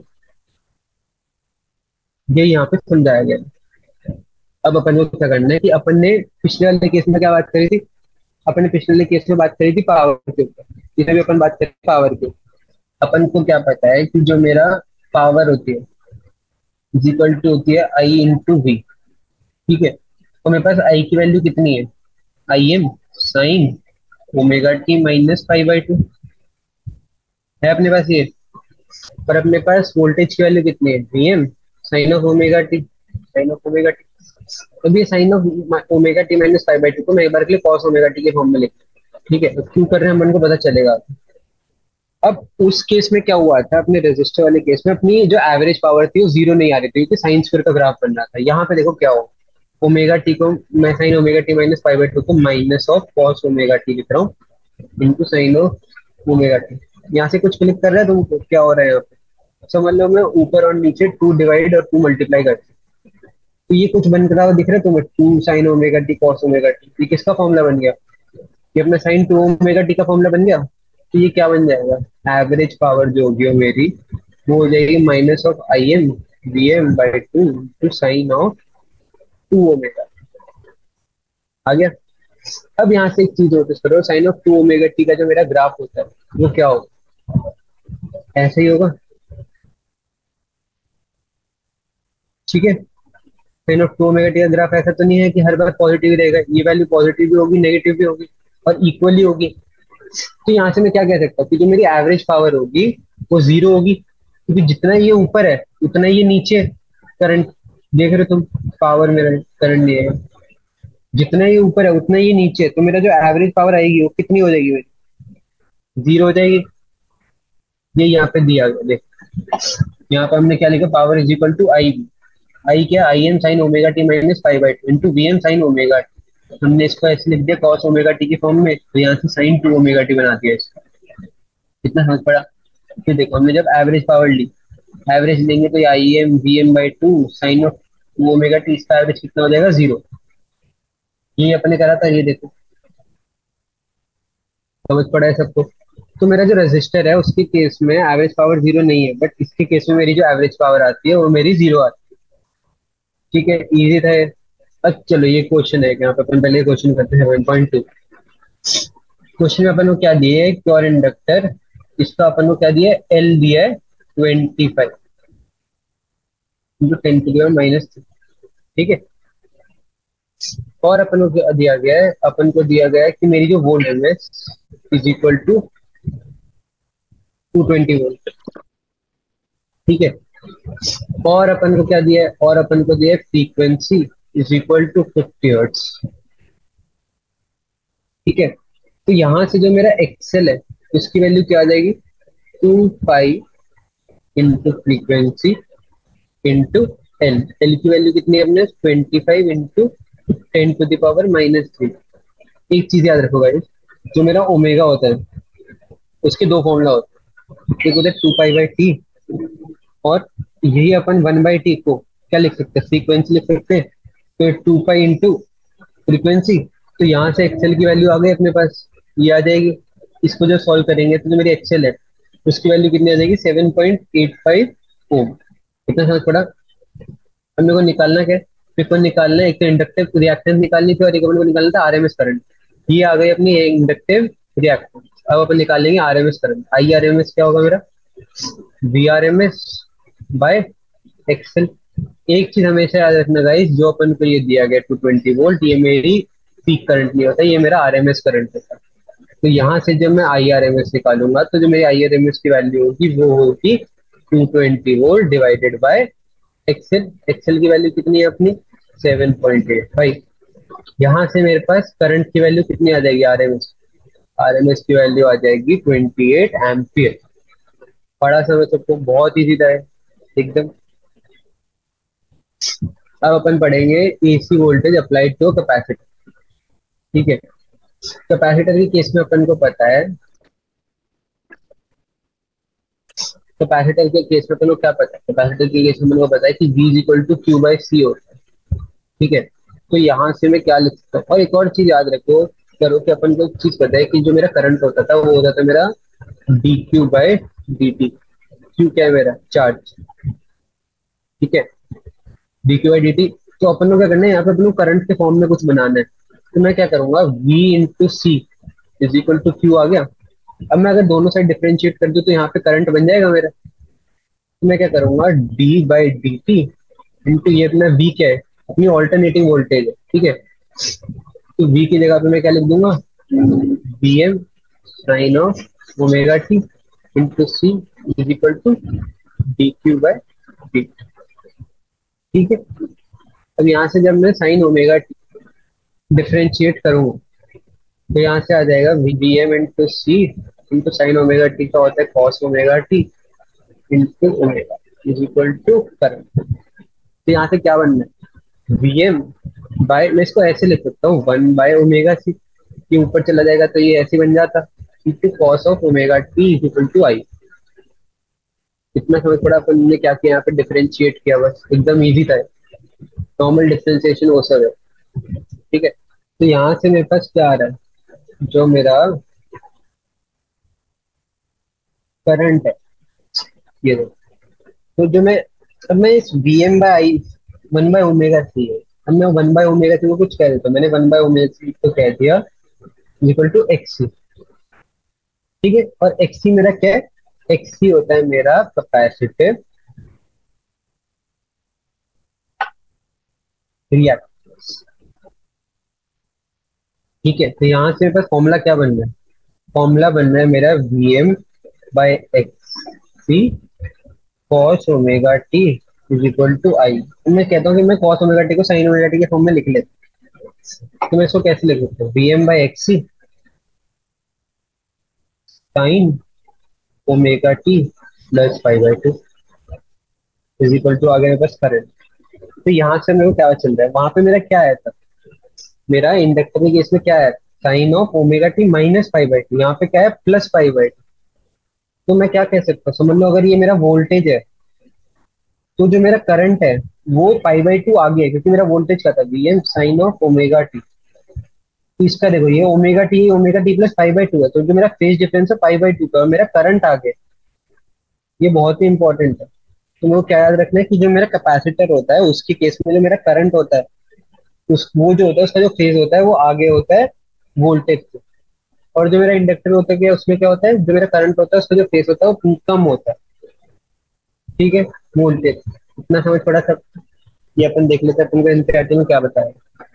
ये यहाँ पे समझाया गया। अब अपन को क्या करना है कि अपन ने पिछले वाले केस में क्या बात करी थी, अपन ने पिछले वाले केस में बात करी थी पावर के ऊपर, इसमें भी अपन बात करें पावर के। अपन को क्या पता है कि जो मेरा पावर होती है इज इक्वल टू होती है आई इंटू वी। ठीक है, तो मेरे पास आई की वैल्यू कितनी है, I M sine omega T minus pi by two है अपने पास ये। पर अपने पास वोल्टेज की वैल्यू कितनी है, V M sine of omega T, sine of omega T. अब ये sine of omega T minus pi by two को मैं एक बार के लिए कॉस ओमेगा टी के फॉर्म में लिख, ठीक है, तो क्यों कर रहे हैं अपन को पता चलेगा। अब उस केस में क्या हुआ था, अपने रेजिस्टर वाले केस में अपनी जो एवरेज पावर थी वो जीरो नहीं आ रही थी, क्योंकि साइन स्क्वायर का ग्राफ बन रहा था। यहाँ पे देखो क्या हो, ओमेगा टी को मैं sine omega T minus pi by two को minus of cos omega T लिख रहा हूँ into sine of omega T. यहाँ से कुछ क्लिक कर रहे हैं तो क्या हो रहा है यहाँ पे, समझ लो मैं ऊपर और नीचे टू डिवाइड और टू मल्टीप्लाई करती हूँ, तो ये कुछ बन रहा हुआ दिख रहा है तुम्हें, two sine omega T cos omega T. ये किसका फॉर्मूला बन गया, ये अपना साइन टू ओमेगा टी का फॉर्मूला बन गया। तो ये क्या बन जाएगा, एवरेज पावर जो होगी वो मेरी, वो हो जाएगी minus of I M V M by two two sine of two omega. आ गया। अब यहाँ से एक चीज नोटिस करो, sine of two omega T का जो मेरा ग्राफ होता है वो क्या होगा, ऐसे ही होगा। ठीक है, sine of two omega T का ग्राफ ऐसा तो नहीं है कि हर बार पॉजिटिव ही रहेगा, ये वैल्यू पॉजिटिव भी होगी नेगेटिव भी होगी और इक्वली होगी। तो यहाँ से मैं क्या कह सकता हूँ कि जो मेरी एवरेज पावर होगी वो जीरो होगी, क्योंकि जितना ये ऊपर है उतना ये नीचे करंट, देख रहे हो तुम, पावर मेरा करंट नहीं है, जितना ये ऊपर है उतना ये नीचे, तो मेरा जो एवरेज पावर आएगी वो कितनी हो जाएगी मेरी, जीरो हो जाएगी। ये यहाँ पे दिया गया देख, यहाँ पे हमने क्या लिखा, power is equal to I, I क्या, I M sine omega T minus pi by two into V M sine omega T. हमने इसको ऐसे लिख दिया कॉस ओमेगा टी की फॉर्म में, तो यहाँ से साइन टू ओमेगा टी बना दिया इसको। कितना समझ पड़ा? फिर देखो हमने जब एवरेज पावर ली, एवरेज लेंगे तो I M V M by two sine of omega T, इसका एवरेज कितना हो जाएगा? 0। ये अपने करा था, ये देखो समझ पड़ा है सबको? तो मेरा जो रेजिस्टर है उसके केस में एवरेज पावर 0 नहीं है, बट इसके केस में मेरी जो एवरेज पावर आती है वो मेरी 0 आती है। ठीक है, इजी था ये। अब चलो ये क्वेश्चन है, यहाँ पे अपन पहले क्वेश्चन करते हैं 1.2। क्वेश्चन में अपन को क्या दिए है कि और इंडक्टर, इसका अपन को क्या दिया है? एल दिया है 25 इंटू 10⁻⁻3। ठीक है, और अपन को क्या दिया गया है? अपन को दिया गया है कि मेरी जो वोल्ट है इज इक्वल टू 220 वोल्ट। ठीक है, और अपन को क्या दिया है? और अपन को दिया है frequency is equal to 50 hertz. ठीक है, तो यहाँ से जो मेरा एक्सेल है उसकी वैल्यू क्या आ जाएगी? 2 पाई into frequency into L. L की वैल्यू कितनी है अपने? 25 इंटू 10⁻⁻3। एक चीज याद रखो गाइस, जो मेरा ओमेगा होता है उसके दो फॉर्मूला होते हैं। एक होता है 2 पाई बाई टी, और यही अपन 1/t को क्या लिख सकते हैं? फ्रीक्वेंसी लिख सकते हैं। तो 2 पाई इंटू फ्रीक्वेंसी, तो यहाँ से एक्सेल की वैल्यू आ गई अपने पास, ये आ जाएगी। इसको जब सॉल्व करेंगे तो जो मेरी एक्सेल है उसकी वैल्यू कितनी आ जाएगी? 7.85 ओम। कितना समझ पड़ा? अब मेरे को निकालना क्या है? मेरे को निकालना है, एक तो इंडक्टिव रिएक्टेंस निकालनी थी और एक अपन को निकालना था आरएमएस करंट। ये आ गई अपनी इंडक्टिव रिएक्टेंस। अब अपन निकालेंगे आरएमएस करंट। आई आरएमएस क्या होगा मेरा? V R M S by XL. एक चीज हमेशा याद रखना गाइस, जो अपन को ये दिया गया 220 वोल्ट, ये मेरी पीक करंट नहीं होता, ये मेरा आरएमएस करंट होता है। तो यहाँ से जब मैं आई आर एम एस निकालूंगा तो जो मेरी आई आर एम एस की वैल्यू होगी वो होगी 220 volt divided by XL. XL की वैल्यू कितनी है अपनी? 7.85। यहाँ से मेरे पास करंट की वैल्यू कितनी आ जाएगी? आरएमएस, आरएमएस की वैल्यू आ जाएगी 28 एम्पियर। पढ़ा समझ सबको? बहुत इजी था एकदम। अब अपन पढ़ेंगे AC voltage applied to capacitor. ठीक है, कैपेसिटर के केस में अपन को पता है, कैपेसिटर के केस में अपन को क्या पता है? कैपेसिटर के केस में अपन को पता है कि V is equal to Q by C होता है। ठीक है, तो यहाँ से मैं क्या लिख सकता हूँ? और एक और चीज याद रखो, करो कि अपन को एक चीज पता है कि जो मेरा करंट होता था वो होता था मेरा D Q by D T. Q क्या है मेरा? चार्ज। ठीक है, D Q by D T. तो अपन को क्या करना है, यहाँ पे अपन को करंट के फॉर्म में कुछ बनाना है। तो मैं क्या करूंगा? V into C is equal to Q आ गया। अब मैं अगर दोनों साइड डिफरेंशिएट कर दूं तो यहाँ पे करंट बन जाएगा मेरा। तो मैं क्या करूंगा? D by D T into ये अपना V क्या है? अपनी ऑल्टरनेटिंग वोल्टेज है। ठीक है, तो V की जगह पे मैं क्या लिख दूंगा? V M sine of omega T into C is equal to D Q by D. ठीक है, अब यहाँ से जब मैं साइन ओमेगा टी डिफरेंशिएट करूंगा तो यहाँ से आ जाएगा V M into C into sine omega T का होता है cos omega T into omega is equal to current. तो यहाँ से क्या बनना है? वी एम बाय, मैं इसको ऐसे लिख सकता हूँ 1/ओमेगा सी, ये ऊपर चला जाएगा तो ये ऐसे बन जाता, into cos of omega T is equal to I. इतना समझ पड़ा? अपन ने क्या किया यहाँ पे? डिफरेंशिएट किया, बस एकदम इजी था। नॉर्मल डिफरेंशिएशन वो सब है। ठीक है, तो यहाँ से मेरे पास क्या आ रहा है? जो मेरा करंट है ये देखो, तो जो मैं, अब मैं इस वी एम बाई आई 1/ओमेगा सी है। अब मैं 1/ओमेगा सी को कुछ कह देता हूँ, मैंने 1/ओमेगा सी को कह दिया इक्वल टू एक्स सी। ठीक है, और एक्स सी मेरा क्या है? एक्स सी होता है मेरा कैपेसिटिव रिएक्टेंस। ठीक है, तो यहाँ से मेरे पास फॉर्मूला क्या बन रहा है? फॉर्मूला बन रहा है मेरा V M by X C cos omega T is equal to I. मैं कहता हूँ कि मैं कॉस ओमेगा टी को साइन ओमेगा टी के फॉर्म में लिख लेता हूँ। तो मैं इसको कैसे लिख सकता हूँ? V M by X C sine omega T plus 5/2 is equal to, आगे मेरे पास करंट। तो यहाँ से मेरे को क्या चल रहा है? वहां पे मेरा क्या आया था? मेरा इंडक्टर के केस में क्या है? Sine of omega T minus 5/2। यहाँ पे क्या है? प्लस 5/2। तो मैं क्या कह सकता हूँ, समझ लो अगर ये मेरा वोल्टेज है, तो जो मेरा करंट है वो पाई बाई टू आगे है, क्योंकि मेरा वोल्टेज क्या था, V M sine of omega T. तो इसका देखो, ये omega T plus pi by two है, तो जो मेरा फेज डिफरेंस है पाई बाई टू का, और मेरा करंट आगे, ये बहुत ही इंपॉर्टेंट है। तो मेरे को क्या याद रखना है कि जो मेरा कैपेसिटर होता है उसके केस में जो मेरा करंट होता है, उस वो जो होता है उसका जो फेज होता है वो आगे होता है वोल्टेज से। और जो मेरा इंडक्टर होता है, क्या उसमें क्या होता है, जो मेरा करंट होता है उसका जो फेज होता है वो कम होता है। ठीक है, वोल्टेज। इतना समझ पड़ा सब? ये अपन देख लेते हैं अपन को एनसीईआरटी में क्या बताया।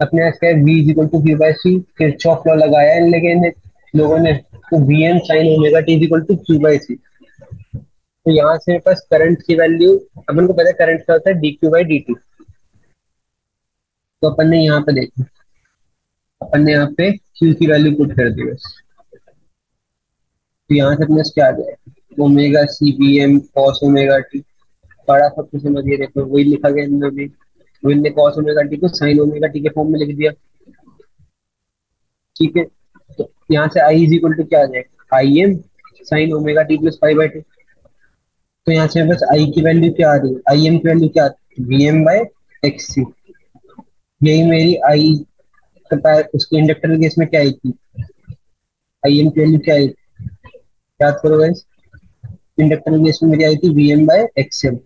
अपने इसका V is equal to V by C, Kirchhoff law लगाया इन लेकिन लोगों ने, तो V M sine omega T is equal to Q by C. तो यहाँ से मेरे पास करंट की वैल्यू, अपन को पता है करंट क्या होता है, D Q by D T. तो अपन ने यहाँ पे देखा, अपन ने यहाँ पे क्यू की वैल्यू पुट कर दी बस। तो यहाँ से अपने पास क्या आ जाएगा, omega C V M cos omega T. बड़ा सब कुछ समझिए, देखो वही लिखा गया इनमें भी, विन ने कॉस ओमेगा टी को साइन ओमेगा टी के फॉर्म में लिख दिया। ठीक है, तो यहाँ से आई इज इक्वल टू क्या आ जाएगा, आई M sine omega T plus five by two. तो यहाँ से बस आई की वैल्यू क्या आ रही है, आई एम की वैल्यू क्या आती है, वी एम बाई एक्स सी। यही मेरी आई, उसके इंडक्टर के केस में क्या आई थी, आई एम की वैल्यू क्या आई थी, याद करो गाइस। इंडक्टर के केस में मेरी आई थी V M by X M.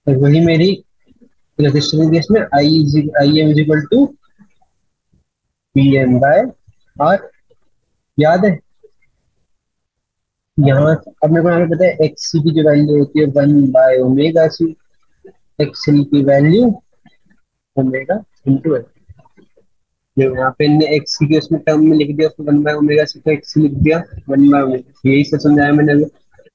और वही मेरी रजिस्टर के केस में I M is equal to V M by R. याद है? यहाँ अब मेरे को यहाँ पे पता है एक्स सी की जो वैल्यू होती है one by omega C, X C की वैल्यू ओमेगा इंटू एक्स। जो यहाँ पे इनने एक्स सी के उसमें टर्म में लिख दिया, उसको वन बाय ओमेगा सी को एक्स सी लिख दिया, वन बाय ओमेगा, यही सब समझाया मैंने अभी।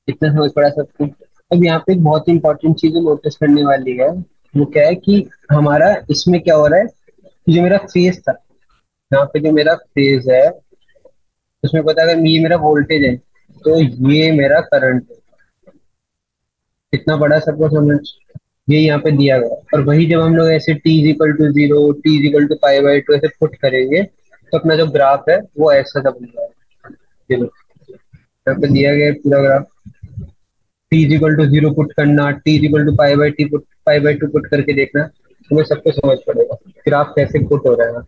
इतना समझ पड़ा सबको? अब यहाँ पे एक बहुत ही इंपॉर्टेंट चीज नोटिस करने वाली है, वो क्या है कि हमारा इसमें क्या हो रहा है, कि जो मेरा फेज था, यहाँ पे जो मेरा फेज है उसमें पता है, अगर ये मेरा वोल्टेज है तो ये मेरा करंट है। कितना बड़ा सबको समझ, ये यहाँ पे दिया गया है। और वही जब हम लोग ऐसे T is equal to zero, T is equal to pi by two ऐसे पुट करेंगे, तो अपना जो ग्राफ है वो ऐसा सा बन जाएगा। ये लो, यहाँ पे दिया गया है पूरा graph. T is equal to zero put करना, T is equal to pi by T put, pi by two put करके देखना, तुम्हें सबको समझ पड़ेगा ग्राफ कैसे पुट हो रहा है।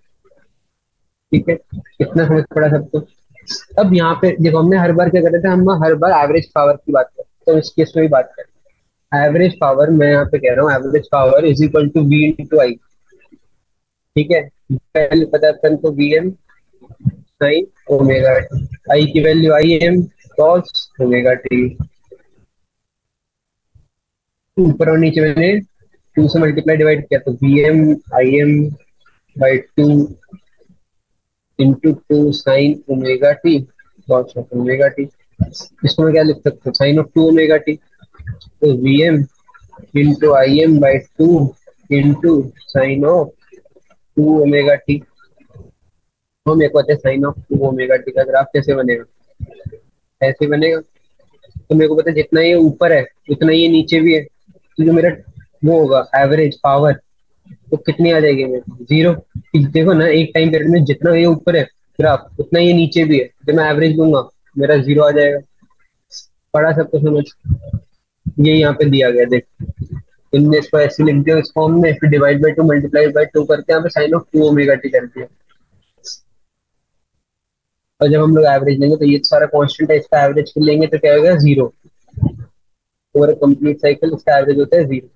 ठीक है, कितना समझ पड़ा सबको? अब यहाँ पे देखो, हमने हर बार क्या कर रहे थे, हम हर बार एवरेज पावर की बात करते हैं, तो इस केस में भी बात करें एवरेज पावर। मैं यहाँ पे कह रहा हूँ average power is equal to V into I. ठीक है, पहले पता है अपन को V M sine omega T, I की value I M cos omega T. ऊपर और नीचे मैंने टू से मल्टीप्लाई डिवाइड किया, तो V M I M by two into two sine omega T cos omega T. इसको मैं क्या लिख सकता हूँ, sine of two omega T. तो V M into I M by two into sine of two omega T. तो मेरे को आता है sine of two omega T का ग्राफ कैसे बनेगा, ऐसे बनेगा। तो मेरे को पता है जितना ये ऊपर है उतना ये नीचे भी है, तो जो मेरा वो होगा एवरेज पावर, तो कितनी आ जाएगी मेरे को, जीरो। देखो ना, एक टाइम पीरियड में जितना ये ऊपर है ग्राफ उतना ये नीचे भी है, जब मैं एवरेज लूंगा मेरा जीरो आ जाएगा। पढ़ा सबको समझ? ये यहाँ पे दिया गया देख, तुमने इसको ऐसे लिख दिया इस फॉर्म में, फिर divide by two multiply by two करके यहाँ पे sine of two omega T कर दिया। और जब हम लोग एवरेज लेंगे तो ये तो सारा कांस्टेंट है, इसका एवरेज फिर लेंगे तो क्या होगा, जीरो। ओवर कंप्लीट साइकिल इसका एवरेज होता है जीरो।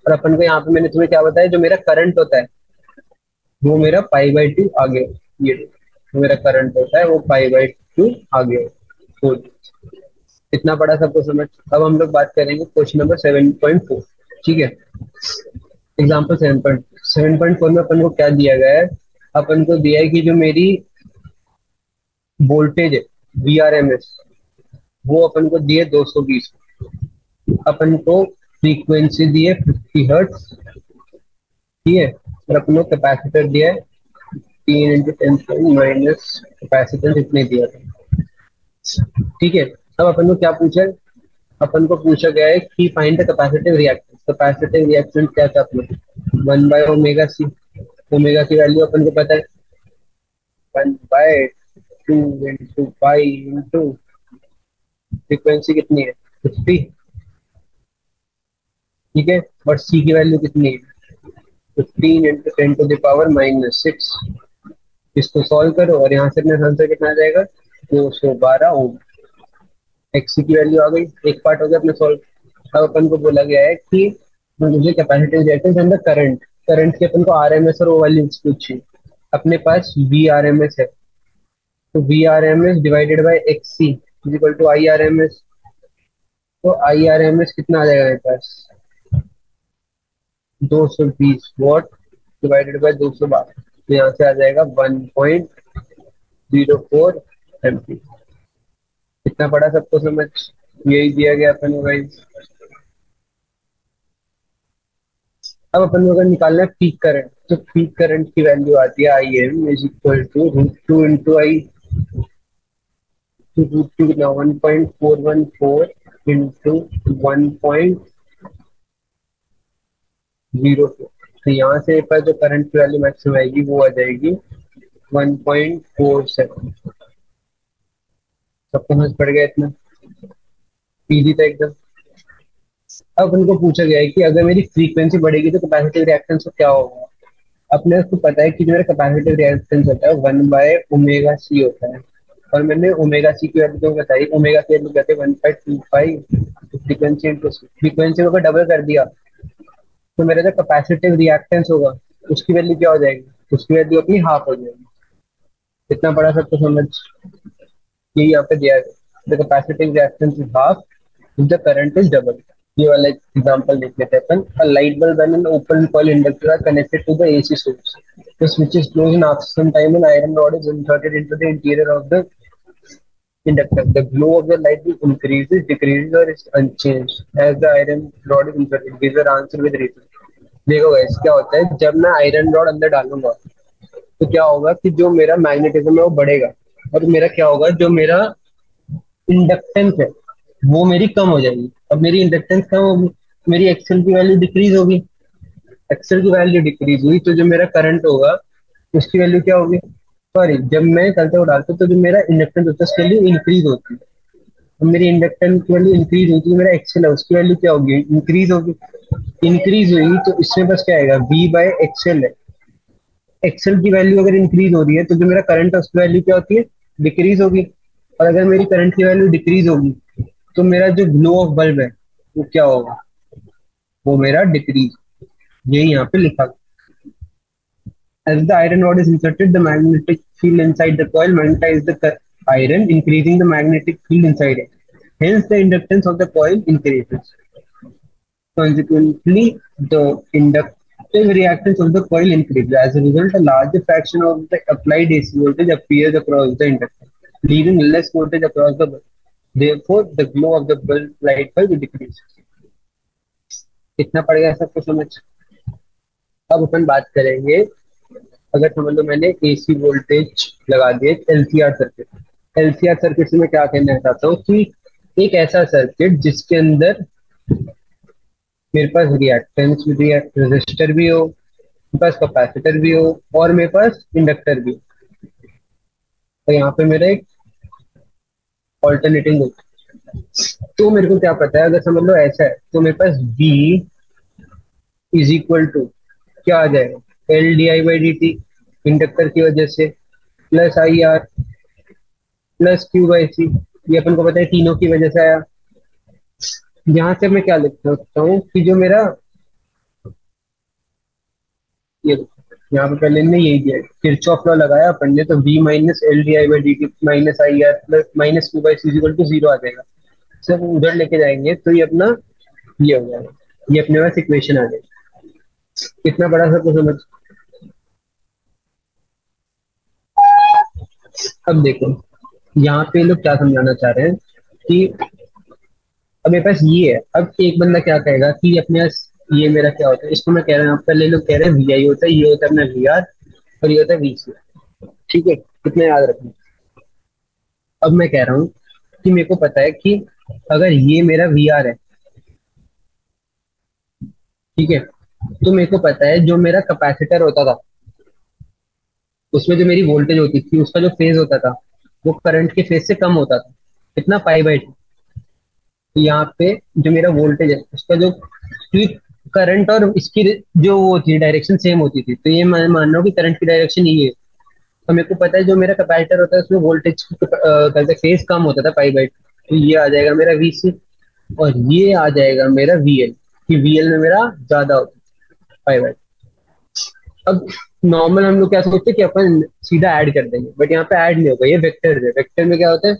और अपन को यहाँ पे मैंने तुम्हें क्या बताया, जो मेरा करंट होता है वो मेरा पाई बाई टू आगे, ये जो मेरा करंट होता है वो पाई बाई टू आगे। तो इतना बड़ा सबको समझ। अब हम लोग बात करेंगे क्वेश्चन नंबर 7.4। ठीक है, एग्जाम्पल 7.4 में अपन को क्या दिया गया है, अपन को दिया है कि जो मेरी वोल्टेज है वी आर एम एस, वो अपन को दिए 220, अपन को फ्रीक्वेंसी दी है 50 हर्ट्स। ठीक है, और अपन को कैपेसिटर दिया है 3 × 10⁻⁻, कैपेसिटेंस इतने दिया था। ठीक है, अब अपन को क्या पूछा है, अपन को पूछा गया है कि find the capacitive reactance. Capacitive reactance क्या था अपने, one by omega C. Omega की वैल्यू अपन को पता है, one by two into pi into frequency कितनी है 50, ठीक है, और सी की वैल्यू कितनी है 15 इंटू 10⁻⁻6। इसको सॉल्व करो और यहाँ से अपने आंसर कितना आ जाएगा 212 ओम। एक्स की वैल्यू आ गई, एक पार्ट हो गया अपने सॉल्व। अब अपन को बोला गया है कि मुझे कैपेसिटिव रिएक्टेंस अंदर करंट करंट की अपन को आरएमएस और वो वैल्यूज पूछी। अपने पास वी आर एम एस है, तो V R M S divided by X C is equal to I R M S. तो आई आर एम एस कितना आ जाएगा मेरे पास 220 वॉट डिवाइडेड बाई 212, तो यहाँ से आ जाएगा 1.04 एम्पीयर। कितना पड़ा सबको समझ, यही दिया गया अपन को गाइस। अब अपन को अगर निकालना है पीक करंट, तो पीक करंट की वैल्यू आती है I M is equal to √2 into I, तो √2 कितना 1.414 इंटू 1.04। तो यहाँ से पर जो करंट की वैल्यू मैक्सिमम आएगी वो आ जाएगी 1.47। सबको समझ पड़ गया इतना, इजी था एकदम। अब उनको पूछा गया है कि अगर मेरी फ्रीक्वेंसी बढ़ेगी तो कैपेसिटिव रिएक्टेंस क्या होगा। अपने को पता है कि जो मेरा कैपेसिटिव रिएक्टेंस होता है 1/ओमेगा सी होता है, और मैंने ओमेगा सी की वैल्यू तो बताई, ओमेगा की वैल्यू कहते हैं 1.25, फ्रीक्वेंसी इंटू फ्रीक्वेंसी को अगर डबल कर दिया तो मेरा जो कैपेसिटिव रिएक्टेंस होगा उसकी वैल्यू क्या हो जाएगी, उसकी वैल्यू अपनी हाफ हो जाएगी। इतना बड़ा सबको समझ, यही यहाँ पे दिया है, the capacitive reactance is half if the current is double। ये वाला एग्जांपल देख लेते हैं अपन। A light bulb and an open coil inductor are connected to the AC source. The switch is closed and after some time an iron rod is inserted into the interior of the inductor. The glow of the light will increases, decreases or is unchanged as the iron rod is inserted. Give your answer with reason। देखो guys क्या होता है, जब मैं iron rod अंदर डालूंगा तो क्या होगा कि जो मेरा मैग्नेटिज्म है वो बढ़ेगा, और मेरा क्या होगा जो मेरा इंडक्टेंस है वो मेरी कम हो जाएगी। अब मेरी इंडक्टेंस कम होगी, मेरी एक्सेल की वैल्यू डिक्रीज होगी, एक्सेल की वैल्यू डिक्रीज हुई तो जो मेरा करंट होगा उसकी वैल्यू क्या होगी, सॉरी जब मैं करंट को डालता हूँ तो जो मेरा इंडक्टेंस होता है उसकी वैल्यू इंक्रीज होती है। अब मेरी इंडक्टेंस की वैल्यू इंक्रीज होती है, मेरा एक्सेल है उसकी वैल्यू क्या होगी इंक्रीज होगी। इंक्रीज हुई तो इसमें बस क्या आएगा वी बाय एक्सेल है। एक्सेल की वैल्यू अगर इंक्रीज हो रही है तो जो मेरा करंट है उसकी वैल्यू क्या होती है डिक्रीज होगी, और अगर मेरी करंट की वैल्यू डिक्रीज होगी तो मेरा जो ग्लो ऑफ बल्ब है वो क्या होगा, वो मेरा डिक्रीज। यही यहाँ पे लिखा गया। As the iron rod is inserted, the magnetic field inside the coil magnetizes the iron, increasing the magnetic field inside it. Hence, the inductance of the coil increases. Consequently, the inductive reactance of the coil increases. As a result, a larger fraction of the applied AC voltage appears across the inductor, leaving less voltage across the bulb. Therefore, the glow of the bulb light bulb decreases. इतना पड़ गया सबको समझ। अब अपन बात करेंगे, अगर समझ लो मैंने एसी वोल्टेज लगा दिए एलसीआर सर्किट। एलसीआर सर्किट से मैं क्या कहना चाहता हूँ कि एक ऐसा सर्किट जिसके अंदर मेरे पास रिएक्टेंस भी रेजिस्टर भी हो, मेरे पास कैपेसिटर भी हो और मेरे पास इंडक्टर भी हो। तो यहाँ पे मेरा एक ऑल्टरनेटिंग हो, तो मेरे को क्या पता है, अगर समझ लो ऐसा है तो मेरे पास V इज इक्वल टू क्या आ जाएगा L D I by D T inductor की वजह से, plus I R plus Q by C, ये अपन को पता है तीनों की वजह से आया। यहाँ से मैं क्या लिख सकता हूँ कि जो मेरा ये यहाँ पे पहले ने यही दिया किरचॉफ लॉ लगाया अपन ने, तो V minus L D I by D T minus I R plus minus Q by C equal to 0 आ जाएगा। सब उधर लेके जाएंगे तो ये अपना ये हो जाएगा, ये अपने पास इक्वेशन आ जाएगी। कितना बड़ा सबको समझ। अब देखो यहाँ पे लोग क्या समझाना चाह रहे हैं कि अब मेरे पास ये है, अब एक बंदा क्या कहेगा कि अपने पास ये मेरा क्या होता है, इसको मैं कह रहा हूँ पहले लोग कह रहे हैं वी आई होता है, ये होता है अपना वी आर और ये होता है वी सी। ठीक है, कितना याद रखना। अब मैं कह रहा हूँ कि मेरे को पता है कि अगर ये मेरा वी आर है, ठीक है, तो मेरे को पता है जो मेरा कैपेसिटर होता था उसमें जो मेरी वोल्टेज होती थी उसका जो फेज होता था वो करंट के फेज से कम होता था, कितना पाई बाई 2। तो यहाँ पे जो मेरा वोल्टेज है उसका जो स्वीप करंट और इसकी जो वो थी डायरेक्शन सेम होती थी, तो ये मैं मान रहा हूँ कि करंट की डायरेक्शन ये है। तो मेरे को पता है जो मेरा कैपेसिटर होता है उसमें वोल्टेज कहते फेज कम होता था पाई बाई, तो ये आ जाएगा मेरा वीसी और ये आ जाएगा मेरा वीएल, कि वीएल में मेरा ज्यादा होता है पाई बाई। अब नॉर्मल हम लोग क्या सोचते हैं कि अपन सीधा ऐड कर देंगे, बट यहाँ पे ऐड नहीं होगा, ये वेक्टर है। वेक्टर में क्या होता है,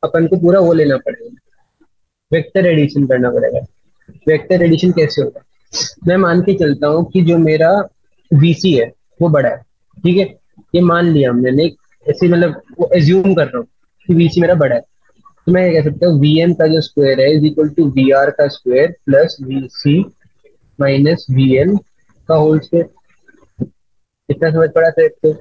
अपन को पूरा वो लेना पड़ेगा, वेक्टर एडिशन करना पड़ेगा। वेक्टर एडिशन कैसे होगा, मैं मान के चलता हूँ कि जो मेरा वीसी है वो बड़ा है, ठीक है, ये मान लिया हमने, नहीं ऐसे मतलब वो एज्यूम कर रहा हूँ कि वीसी मेरा बड़ा है। तो मैं ये कह सकता हूँ वी एम का जो स्क्वायर है is equal to V R का square plus V C minus V L का होल स्क्वायर। इतना समझ पड़ा था तो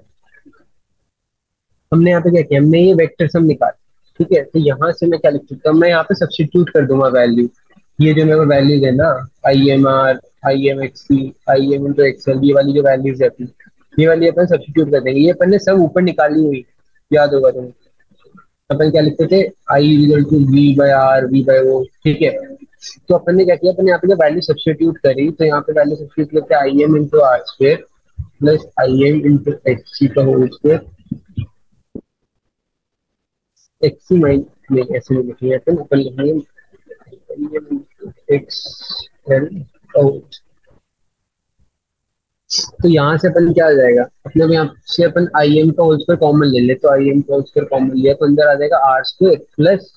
हमने यहाँ पे क्या किया, हमने ये वेक्टर सम निकाला, ठीक है। तो यहाँ से मैं क्या लिख सकता हूँ, मैं यहाँ पे सब्स्टिट्यूट कर दूंगा वैल्यू, ये जो मेरे वैल्यूज है ना, I M R, I M X C, I M into XL, ये वाली जो वैल्यूज है अपनी, ये वाली अपन सब्स्टिट्यूट कर देंगे। ये अपन ने सब ऊपर निकाली हुई, याद होगा तुम्हें। अपन क्या लिखते थे, I equal to V by R V by O, ठीक है। तो अपन ने क्या किया, अपन यहाँ पे जब वैल्यू सब्स्टिट्यूट करी तो यहाँ पे वैल्यू सब्स्टिट्यूट करते I M into R square plus I M into X C का होल स्क्वायर, एक्स माइन नहीं ऐसे नहीं लिखेंगे अपन, अपन लिखेंगे एक्स एल आउट। तो यहाँ से अपन क्या आ जाएगा, अपने को यहाँ से अपन आई एम का होल स्क्वायर कॉमन ले ले, तो आई एम का होल स्क्वायर कॉमन लिया तो अंदर आ जाएगा R square plus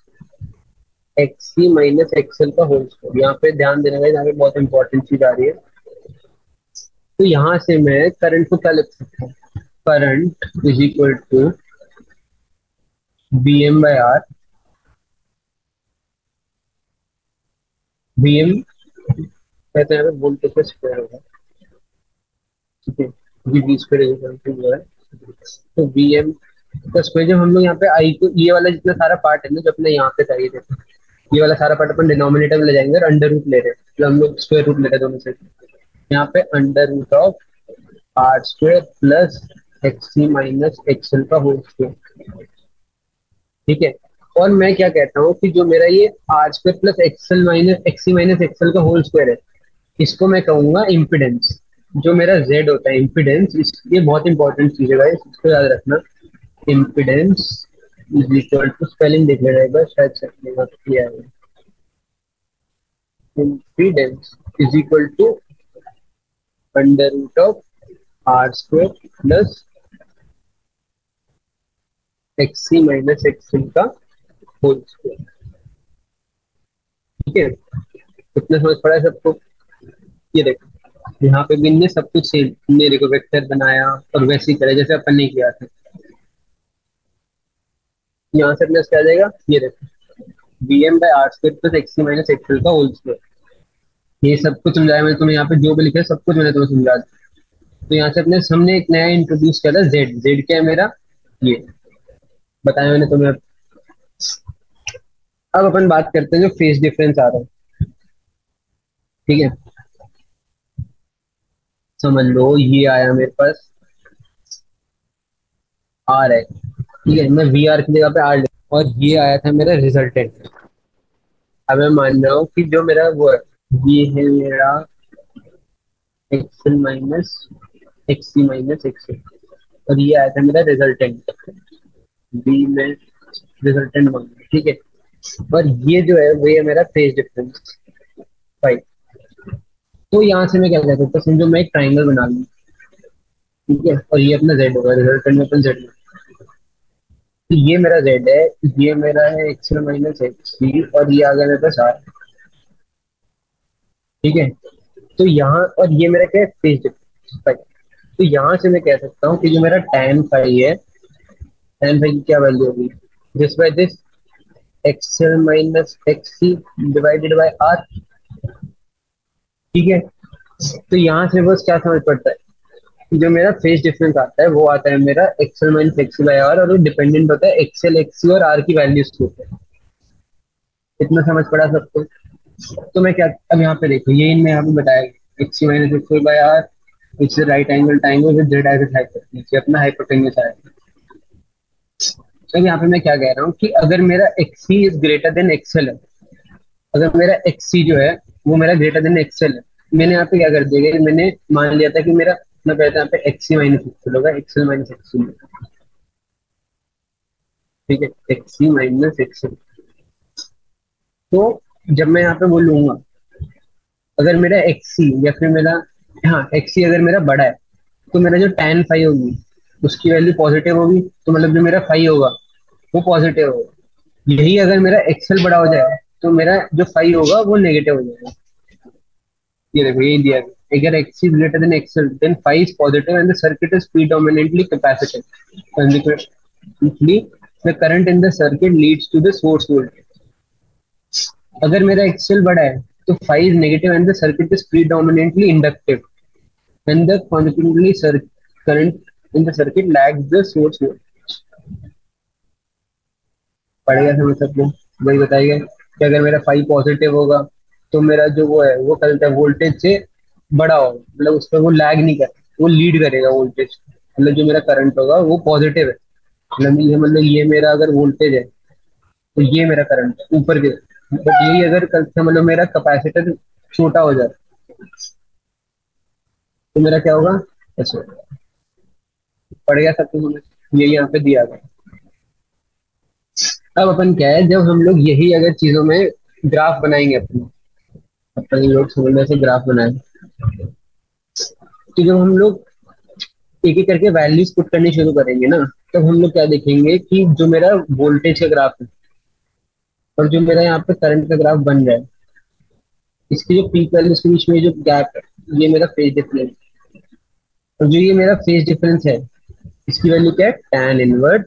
X C minus XL का होल स्क्वायर। यहाँ पे ध्यान देना है, यहाँ पे बहुत इंपॉर्टेंट चीज आ रही है। तो यहाँ से मैं करंट को क्या लिख सकता हूँ, current is equal to V M by R, V M कहते हैं वोल्टेज का स्क्वायर होगा, ठीक है, जी V square is equal to वो है। तो बी एम का स्क्वायर, जब हम लोग यहाँ पे आई को, ये वाला जितना सारा पार्ट है ना जो अपने यहाँ पे था, ये वाला सारा पार्ट अपन डिनोमिनेटर में ले जाएंगे और अंडर रूट ले रहे हैं, तो हम लोग स्क्वायर रूट ले रहे हैं दोनों से। यहाँ पे under root of R square plus X C minus XL का होल स्क्वायर, ठीक है। और मैं क्या कहता हूँ कि जो मेरा ये R square plus XL minus X C minus XL का होल स्क्वायर है, इसको मैं कहूंगा इम्पिडेंस। जो मेरा जेड होता है इम्पिडेंस, ये बहुत इंपॉर्टेंट चीज है गाइस, इसको याद रखना। Impedance is equal to, spelling देख लेना एक बार, शायद से किया है, impedance is equal to under root of R square plus X C minus X का होल स्क्वायर, ठीक है। कितना समझ पड़ा है सबको, ये देखो यहाँ पे भी इनने सब कुछ सेम, हमने देखो वेक्टर बनाया और वैसे ही करा जैसे अपन ने किया था। यहाँ से अपने क्या आ जाएगा, ये देखो V M by R square plus X C minus XL का होल स्क्वायर। ये सब कुछ समझाया मैंने तुम्हें, यहाँ पे जो भी लिखा है सब कुछ मैंने तुम्हें समझा दिया। तो यहाँ से अपने हमने एक नया इंट्रोड्यूस किया था, जेड। जेड क्या है मेरा, ये बताया मैंने तुम्हें। अब अपन बात करते हैं जो फेज डिफरेंस आ रहा है, ठीक है। समझ लो ये आया मेरे पास आर है, ठीक है, मैं वी आर की जगह पे आर, और ये आया था मेरा रिजल्टेंट। अब मैं मान रहा हूँ कि जो मेरा वो है, ये है मेरा XL minus XC minus XL, और ये आया था मेरा रिजल्टेंट, बी में रिजल्टेंट मान, ठीक है। और ये जो है वो है मेरा फेज डिफरेंस फाइव। तो यहाँ से मैं क्या कह सकता हूँ, समझो मैं एक ट्राइंगल बना लूँ, ठीक है, और ये अपना जेड होगा, रिजल्टेंट में अपन जेड, तो ये मेरा जेड है, ये मेरा है एक्सएल माइनस एक्सी, और ये आ गया मेरे पास आर, ठीक है। तो यहाँ और ये मेरा क्या है, फेज डिफरेंस। तो यहाँ से मैं कह सकता हूँ कि जो मेरा tan फाई है, tan फाई की क्या वैल्यू होगी, this by this XL minus XC divided by R, ठीक है। तो यहाँ से बस क्या समझ पड़ता है कि जो मेरा फेज डिफरेंस आता है वो आता है मेरा XL minus XC by R, और वो डिपेंडेंट होता है एक्सएल एक्सी और आर की वैल्यूज के ऊपर। इतना समझ पड़ा सबको। तो मैं क्या, अब यहाँ पे देखो ये इनमें यहाँ पे बताया XC minus XC by R, it's right angle triangle with Z as hypotenuse, अपना हाइपोटेन्यूज आएगा। अब यहाँ पे मैं क्या कह रहा हूँ कि अगर मेरा XC is greater than XL है, अगर मेरा XC जो है वो मेरा ग्रेटर देन XL है, मैंने यहाँ पे क्या कर दिया कि मैंने मान लिया था कि मेरा, मैं कहता यहाँ पे XC माइनस XL होगा, XL माइनस XC, ठीक है, XC माइनस XL। तो जब मैं यहाँ पे बोलूंगा, अगर मेरा XC या फिर मेरा, हाँ XC अगर मेरा बड़ा है, तो मेरा जो tan फाई होगी उसकी वैल्यू पॉजिटिव होगी, तो मतलब जो मेरा फाई होगा वो पॉजिटिव होगा। यही अगर मेरा XL बड़ा हो जाए तो मेरा जो फाई होगा वो नेगेटिव हो जाएगा। ये देखो यही दिया गया, अगर XC is greater than XL then phi is positive and the circuit is predominantly capacitive. Consequently the current in the circuit leads to the source voltage. अगर मेरा XL बड़ा है तो phi is negative and the circuit is predominantly inductive and the consequently current in the circuit lags the source voltage. पढ़ेगा समझ सकते हो, वही बताइए कि अगर मेरा फाई पॉजिटिव होगा तो मेरा जो वो है वो कहता है वोल्टेज से बड़ा होगा, मतलब उस पर वो लैग नहीं कर, वो लीड करेगा वोल्टेज, मतलब जो मेरा करंट होगा वो पॉजिटिव है, मतलब ये मेरा अगर वोल्टेज है तो ये मेरा करंट है ऊपर के। बट यही अगर कल से मतलब मेरा कैपेसिटर छोटा हो जाए तो मेरा क्या होगा, ऐसे होगा। पड़ गया सब कुछ, यही यहाँ पे दिया गया। अब अपन क्या है, जब हम लोग यही अगर चीजों में ग्राफ बनाएंगे अपने, अपन लोग समझने से ग्राफ बनाए, तो जब हम लोग एक एक करके वैल्यूज पुट करनी शुरू करेंगे ना, तब हम लोग क्या देखेंगे कि जो मेरा वोल्टेज का ग्राफ है और जो मेरा यहाँ पे करंट का ग्राफ बन रहा है, इसकी जो पीक वैल्यूज के बीच में जो गैप है, ये मेरा फेज डिफरेंस, और जो ये मेरा फेज डिफरेंस है इसकी वैल्यू क्या है, tan inverse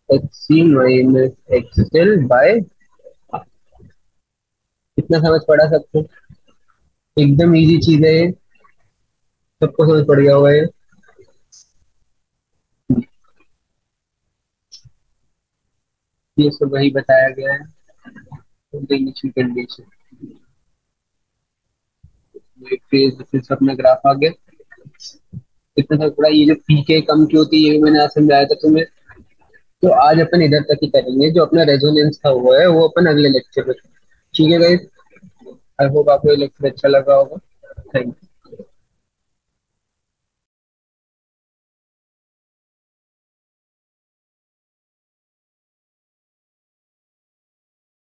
XC minus XL by. कितना समझ पड़ा सबको, एकदम इजी चीज है ये, सबको समझ पड़ गया होगा ये। ये सब वही बताया गया है, इनिशियल कंडीशन, फेज डिफरेंस अपना ग्राफ आ गया। कितना समझ पड़ा, ये जो पीके कम की होती है ये भी मैंने आज समझाया था तुम्हें। तो आज अपन इधर तक ही करेंगे, जो अपना रेजोनेंस था हुआ है वो अपन अगले लेक्चर में। ठीक है गाइस, आई होप आपको ये लेक्चर अच्छा लगा होगा। Thank you.